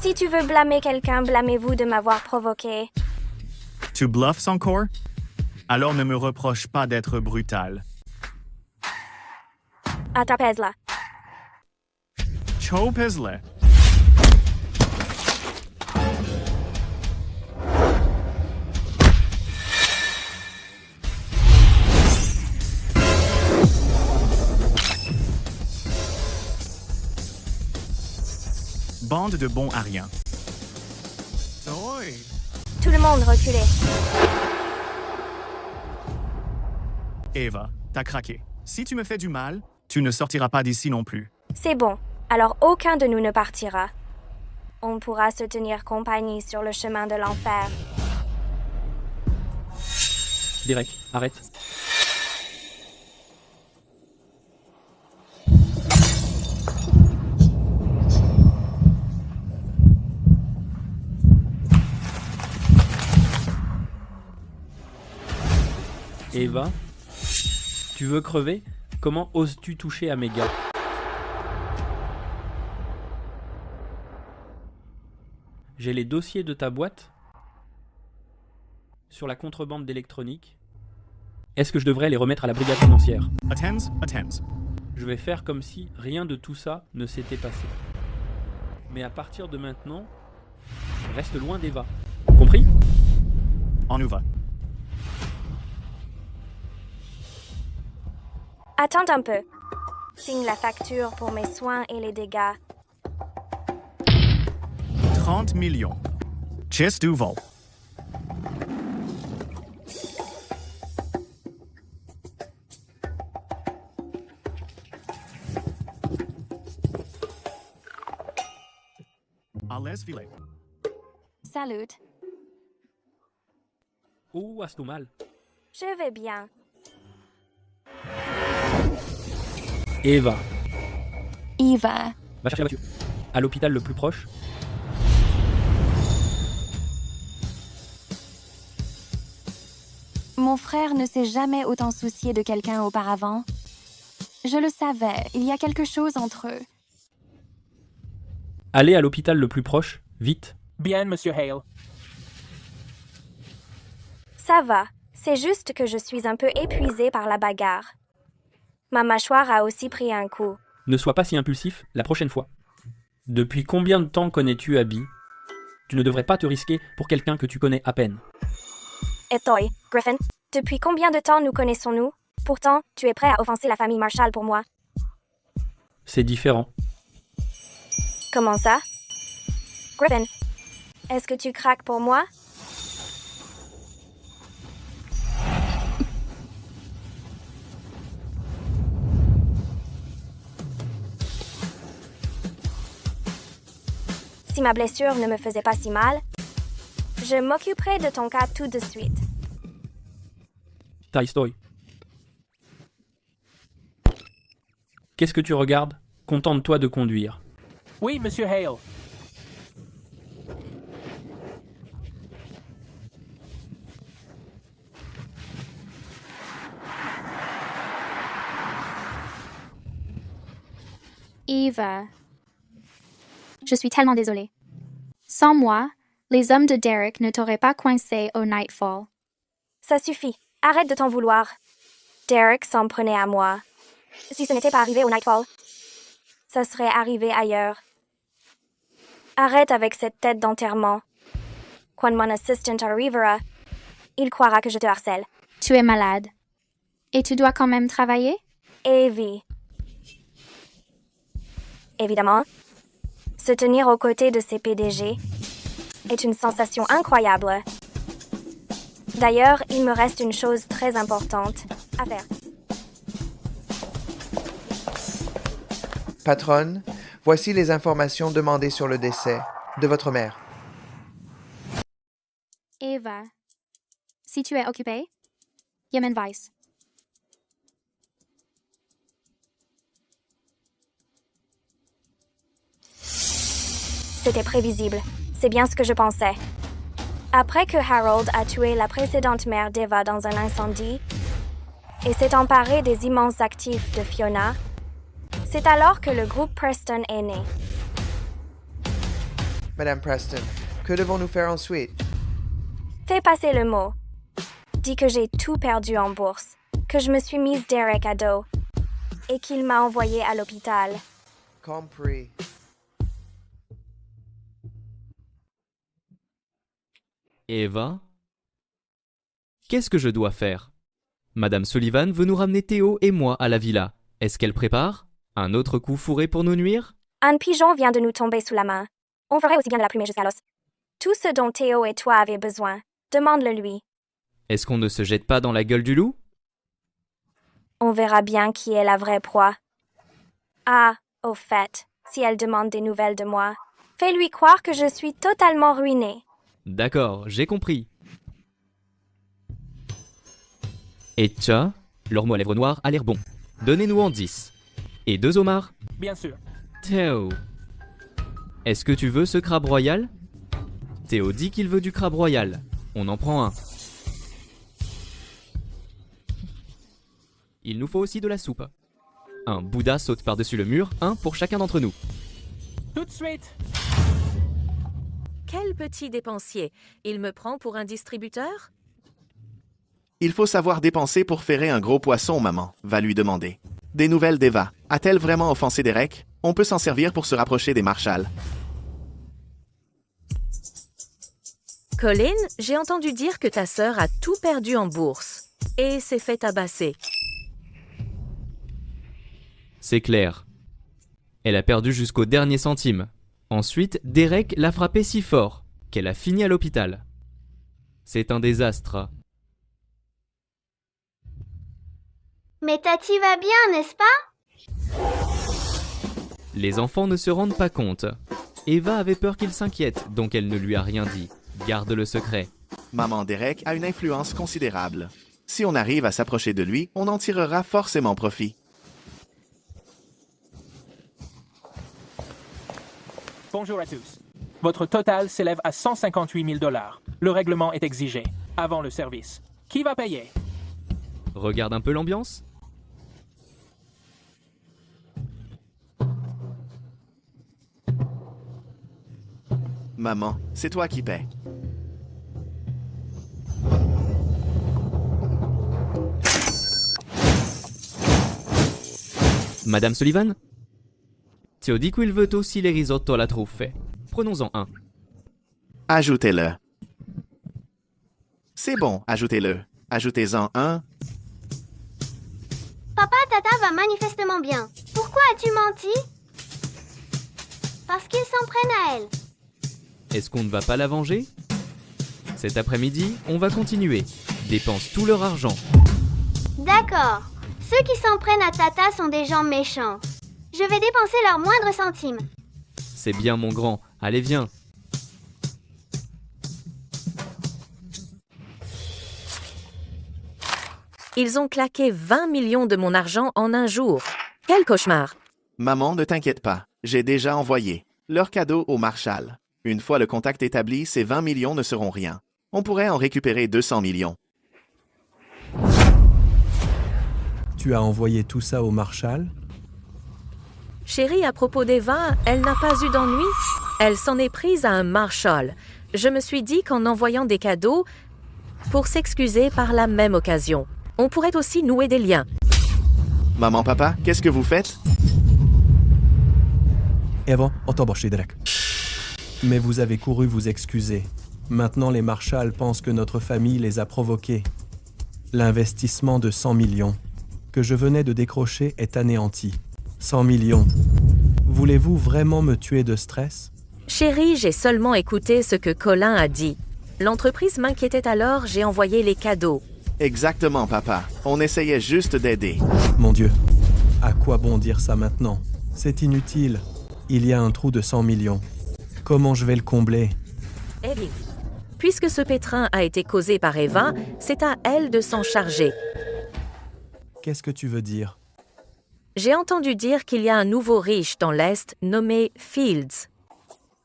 Si tu veux blâmer quelqu'un, blâmez-vous de m'avoir provoqué. Tu bluffes encore? Alors ne me reproche pas d'être brutal. Atrapez-la. Chopez-le. Bande de bons à rien. Tout le monde reculez. Eva, t'as craqué. Si tu me fais du mal, tu ne sortiras pas d'ici non plus. C'est bon. Alors aucun de nous ne partira. On pourra se tenir compagnie sur le chemin de l'enfer. Derek, arrête. Eva, tu veux crever? Comment oses-tu toucher à mes gars? J'ai les dossiers de ta boîte sur la contrebande d'électronique. Est-ce que je devrais les remettre à la brigade financière? Attends. Je vais faire comme si rien de tout ça ne s'était passé. Mais à partir de maintenant, reste loin d'Eva. Compris? On y va. Attends un peu. Signe la facture pour mes soins et les dégâts. 30 millions. Chess Duval. Alles filet. Salut. Oh, as-tu mal? Je vais bien. Eva, Eva. va chercher la voiture. À l'hôpital le plus proche. Mon frère ne s'est jamais autant soucié de quelqu'un auparavant. Je le savais, il y a quelque chose entre eux. Allez à l'hôpital le plus proche, vite. Bien, Monsieur Hale. Ça va. C'est juste que je suis un peu épuisée par la bagarre. Ma mâchoire a aussi pris un coup. Ne sois pas si impulsif la prochaine fois. Depuis combien de temps connais-tu Abby? Tu ne devrais pas te risquer pour quelqu'un que tu connais à peine. Et toi, Griffin, depuis combien de temps nous connaissons-nous? Pourtant, tu es prêt à offenser la famille Marshall pour moi. C'est différent. Comment ça? Griffin, est-ce que tu craques pour moi? Si ma blessure ne me faisait pas si mal, je m'occuperai de ton cas tout de suite. Ta histoire. Qu'est-ce que tu regardes? Contente-toi de conduire. Oui, Monsieur Hale. Eva. Je suis tellement désolée. Sans moi, les hommes de Derek ne t'auraient pas coincé au Nightfall. Ça suffit. Arrête de t'en vouloir. Derek s'en prenait à moi. Si ce n'était pas arrivé au Nightfall, ça serait arrivé ailleurs. Arrête avec cette tête d'enterrement. Quand mon assistant arrivera, il croira que je te harcèle. Tu es malade. Et tu dois quand même travailler? Evie. Évidemment, se tenir aux côtés de ces PDG est une sensation incroyable. D'ailleurs, il me reste une chose très importante à faire. Patronne, voici les informations demandées sur le décès de votre mère. Eva, si tu es occupée, Yemen Vice. C'était prévisible. C'est bien ce que je pensais. Après que Harold a tué la précédente mère d'Eva dans un incendie et s'est emparé des immenses actifs de Fiona, c'est alors que le groupe Preston est né. Madame Preston, que devons-nous faire ensuite? Fais passer le mot. Dis que j'ai tout perdu en bourse, que je me suis mise Derek à dos et qu'il m'a envoyé à l'hôpital. Compris. Eva? Qu'est-ce que je dois faire? Madame Sullivan veut nous ramener Théo et moi à la villa. Est-ce qu'elle prépare? Un autre coup fourré pour nous nuire? Un pigeon vient de nous tomber sous la main. On ferait aussi bien de la plumer jusqu'à l'os. Tout ce dont Théo et toi avez besoin, demande-le lui. Est-ce qu'on ne se jette pas dans la gueule du loup? On verra bien qui est la vraie proie. Ah, au fait, si elle demande des nouvelles de moi, fais-lui croire que je suis totalement ruinée. D'accord, j'ai compris. Et tcha, leur mot à lèvres noires a l'air bon. Donnez-nous en 10. Et 2 homards? Bien sûr. Théo. Est-ce que tu veux ce crabe royal? Théo dit qu'il veut du crabe royal. On en prend un. Il nous faut aussi de la soupe. Un Bouddha saute par-dessus le mur, un pour chacun d'entre nous. Tout de suite. Quel petit dépensier. Il me prend pour un distributeur? Il faut savoir dépenser pour ferrer un gros poisson, maman, va lui demander. Des nouvelles d'Eva. A-t-elle vraiment offensé Derek? On peut s'en servir pour se rapprocher des Marshall. Colin, j'ai entendu dire que ta sœur a tout perdu en bourse et s'est fait tabasser. C'est clair. Elle a perdu jusqu'au dernier centime. Ensuite, Derek l'a frappée si fort qu'elle a fini à l'hôpital. C'est un désastre. Mais Tati va bien, n'est-ce pas? Les enfants ne se rendent pas compte. Eva avait peur qu'il s'inquiète, donc elle ne lui a rien dit. Garde le secret. Maman Derek a une influence considérable. Si on arrive à s'approcher de lui, on en tirera forcément profit. Bonjour à tous. Votre total s'élève à 158 000 $. Le règlement est exigé, avant le service. Qui va payer? Regarde un peu l'ambiance. Maman, c'est toi qui paies. Madame Sullivan? Ti ho dit qu'il veut aussi les risotto alla truffe. Prenons-en un. Ajoutez-le. C'est bon, ajoutez-le. Ajoutez-en un. Papa, Tata va manifestement bien. Pourquoi as-tu menti? Parce qu'ils s'en prennent à elle. Est-ce qu'on ne va pas la venger? Cet après-midi, on va continuer. Dépensent tout leur argent. D'accord. Ceux qui s'en prennent à Tata sont des gens méchants. Je vais dépenser leur moindre centime. C'est bien mon grand. Allez, viens. Ils ont claqué 20 millions de mon argent en un jour. Quel cauchemar! Maman, ne t'inquiète pas. J'ai déjà envoyé leur cadeau au Marshall. Une fois le contact établi, ces 20 millions ne seront rien. On pourrait en récupérer 200 millions. Tu as envoyé tout ça au Marshall? Chérie, à propos d'Eva, elle n'a pas eu d'ennui. Elle s'en est prise à un Marshall. Je me suis dit qu'en envoyant des cadeaux, pour s'excuser par la même occasion, on pourrait aussi nouer des liens. Maman, papa, qu'est-ce que vous faites? Eva, otoboshi Derek. Mais vous avez couru vous excuser. Maintenant, les Marshall pensent que notre famille les a provoqués. L'investissement de 100 millions que je venais de décrocher est anéanti. 100 millions. Voulez-vous vraiment me tuer de stress? Chérie, j'ai seulement écouté ce que Colin a dit. L'entreprise m'inquiétait alors, j'ai envoyé les cadeaux. Exactement, papa. On essayait juste d'aider. Mon Dieu, à quoi bon dire ça maintenant? C'est inutile. Il y a un trou de 100 millions. Comment je vais le combler? Evie, puisque ce pétrin a été causé par Eva, c'est à elle de s'en charger. Qu'est-ce que tu veux dire? J'ai entendu dire qu'il y a un nouveau riche dans l'Est nommé Fields.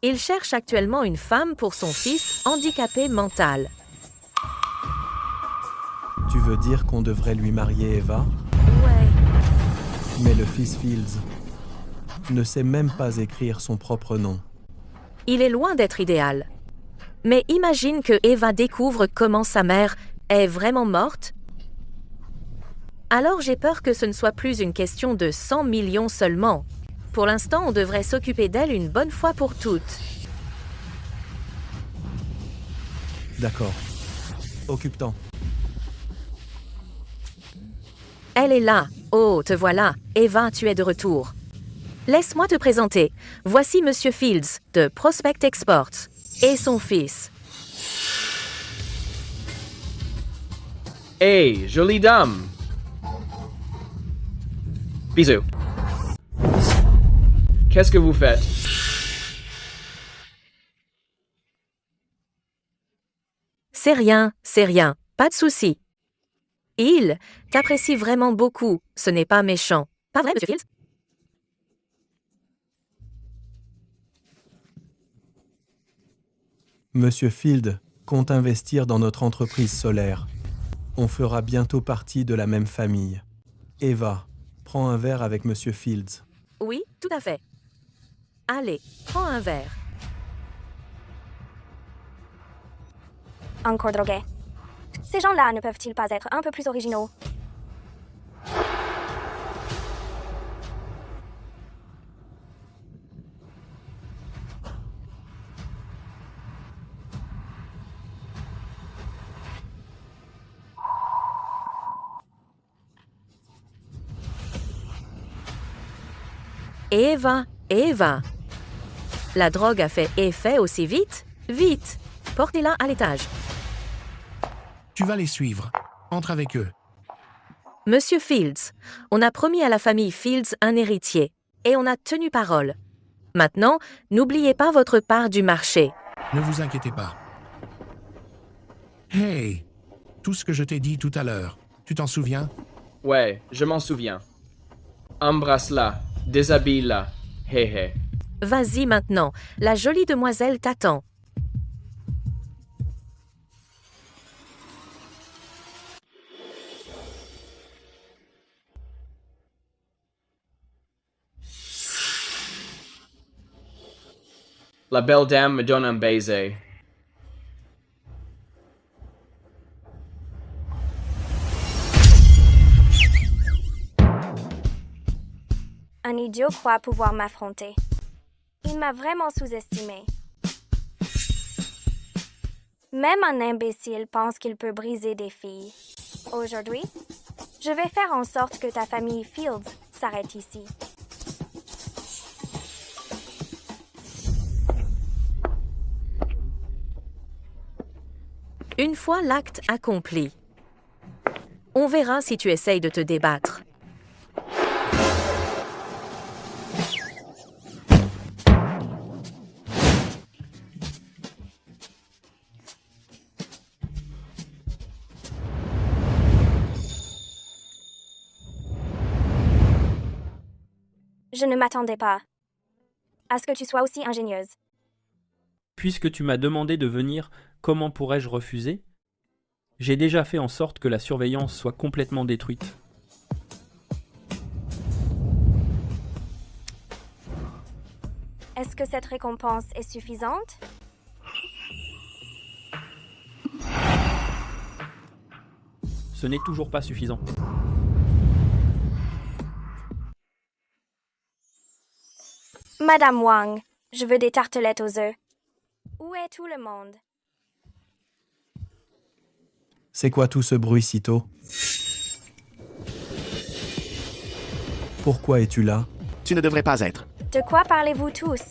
Il cherche actuellement une femme pour son fils handicapé mental. Tu veux dire qu'on devrait lui marier Eva? Ouais. Mais le fils Fields ne sait même pas écrire son propre nom. Il est loin d'être idéal. Mais imagine que Eva découvre comment sa mère est vraiment morte. Alors j'ai peur que ce ne soit plus une question de 100 millions seulement. Pour l'instant, on devrait s'occuper d'elle une bonne fois pour toutes. D'accord. Occupe-t'en. Elle est là. Oh, te voilà. Eva, tu es de retour. Laisse-moi te présenter. Voici Monsieur Fields, de Prospect Exports, et son fils. Hey, jolie dame! Bisous. Qu'est-ce que vous faites? C'est rien, pas de souci. Il t'apprécie vraiment beaucoup, ce n'est pas méchant. Pas vrai, Monsieur Fields? Monsieur Field compte investir dans notre entreprise solaire. On fera bientôt partie de la même famille. Eva, prends un verre avec Monsieur Fields. Oui, tout à fait. Allez, prends un verre. Encore drogué. Ces gens-là ne peuvent-ils pas être un peu plus originaux? Eva. La drogue a fait effet aussi vite? Vite! Portez-la à l'étage. Tu vas les suivre. Entre avec eux. Monsieur Fields, on a promis à la famille Fields un héritier, et on a tenu parole. Maintenant, n'oubliez pas votre part du marché. Ne vous inquiétez pas. Hey! Tout ce que je t'ai dit tout à l'heure, tu t'en souviens? Ouais, je m'en souviens. Embrasse-la, déshabille-la. Hé. Vas-y maintenant, la jolie demoiselle t'attend. La belle dame me donne un baiser. Un idiot croit pouvoir m'affronter. Il m'a vraiment sous-estimé. Même un imbécile pense qu'il peut briser des filles. Aujourd'hui, je vais faire en sorte que ta famille Fields s'arrête ici. Une fois l'acte accompli, on verra si tu essayes de te débattre. Je ne m'attendais pas à ce que tu sois aussi ingénieuse. Puisque tu m'as demandé de venir, comment pourrais-je refuser? J'ai déjà fait en sorte que la surveillance soit complètement détruite. Est-ce que cette récompense est suffisante? Ce n'est toujours pas suffisant. Madame Wang, je veux des tartelettes aux œufs. Où est tout le monde? C'est quoi tout ce bruit si tôt? Pourquoi es-tu là? Tu ne devrais pas être. De quoi parlez-vous tous?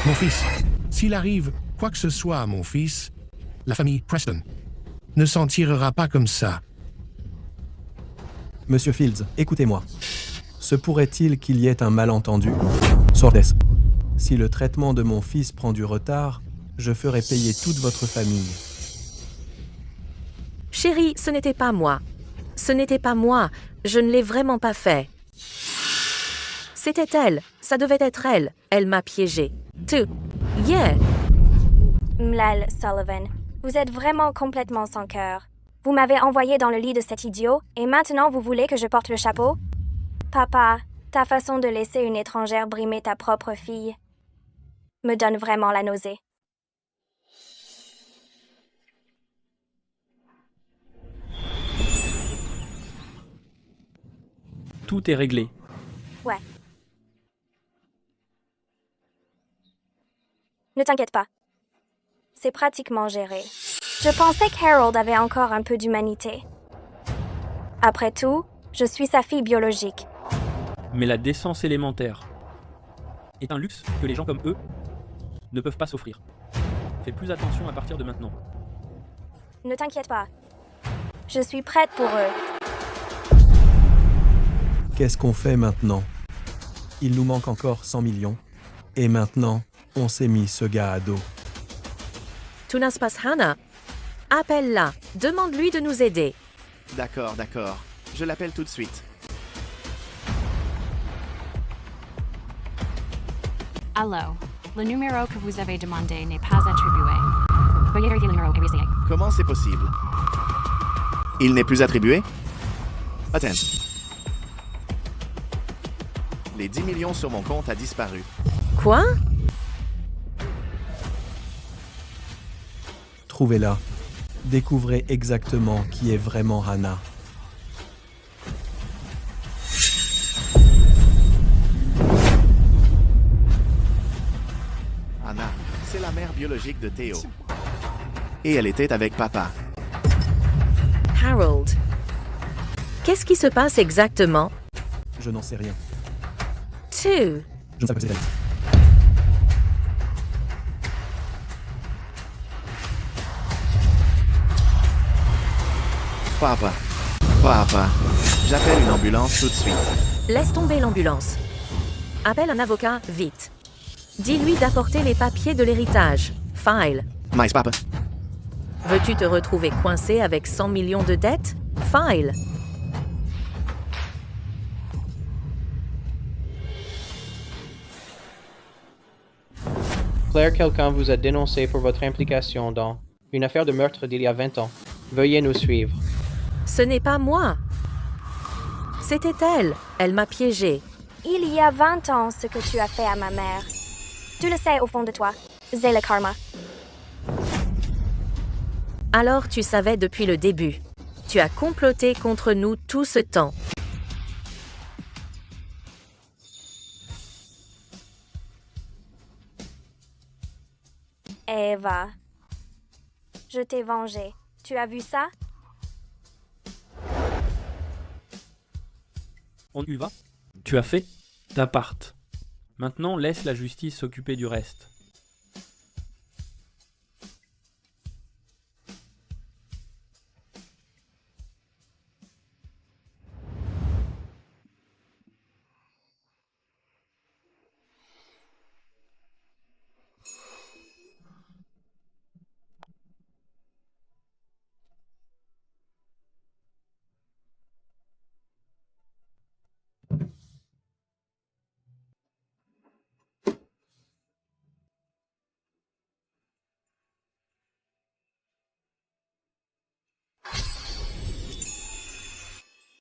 Mon fils, s'il arrive quoi que ce soit à mon fils, la famille Preston ne s'en tirera pas comme ça. Monsieur Fields, écoutez-moi. Se pourrait-il qu'il y ait un malentendu? Sordes. Si le traitement de mon fils prend du retard, je ferai payer toute votre famille. Chérie, ce n'était pas moi. Ce n'était pas moi. Je ne l'ai vraiment pas fait. C'était elle. Ça devait être elle. Elle m'a piégé. Yeah. Mlal Sullivan, vous êtes vraiment complètement sans cœur. Vous m'avez envoyé dans le lit de cet idiot, et maintenant vous voulez que je porte le chapeau? Papa, ta façon de laisser une étrangère brimer ta propre fille me donne vraiment la nausée. Tout est réglé. Ouais. Ne t'inquiète pas. C'est pratiquement géré. Je pensais qu'Harold avait encore un peu d'humanité. Après tout, je suis sa fille biologique. Mais la décence élémentaire est un luxe que les gens comme eux ne peuvent pas s'offrir. Fais plus attention à partir de maintenant. Ne t'inquiète pas. Je suis prête pour eux. Qu'est-ce qu'on fait maintenant? Il nous manque encore 100 millions. Et maintenant, on s'est mis ce gars à dos. Tunaspas Hana, appelle-la. Demande-lui de nous aider. D'accord. Je l'appelle tout de suite. Allô, Le numéro que vous avez demandé n'est pas attribué. Veuillez vérifier le numéro et réessayer. Comment c'est possible? Il n'est plus attribué? Attends. Les 10 millions sur mon compte a disparu. Quoi? Trouvez-la. Découvrez exactement qui est vraiment Hannah. Hannah, c'est la mère biologique de Théo. Et elle était avec papa. Harold. Qu'est-ce qui se passe exactement? Je n'en sais rien. Tu. Je ne sais pas que c'est elle. Papa. J'appelle une ambulance tout de suite. Laisse tomber l'ambulance. Appelle un avocat, vite. Dis-lui d'apporter les papiers de l'héritage. File. Mais papa. Veux-tu te retrouver coincé avec 100 millions de dettes? File. Claire, quelqu'un vous a dénoncé pour votre implication dans une affaire de meurtre d'il y a 20 ans. Veuillez nous suivre. Ce n'est pas moi. C'était elle. Elle m'a piégé. Il y a 20 ans ce que tu as fait à ma mère. Tu le sais au fond de toi. C'est le karma. Alors tu savais depuis le début. Tu as comploté contre nous tout ce temps. Eva, je t'ai vengé. Tu as vu ça? On y va? Tu as fait ta part. Maintenant, laisse la justice s'occuper du reste.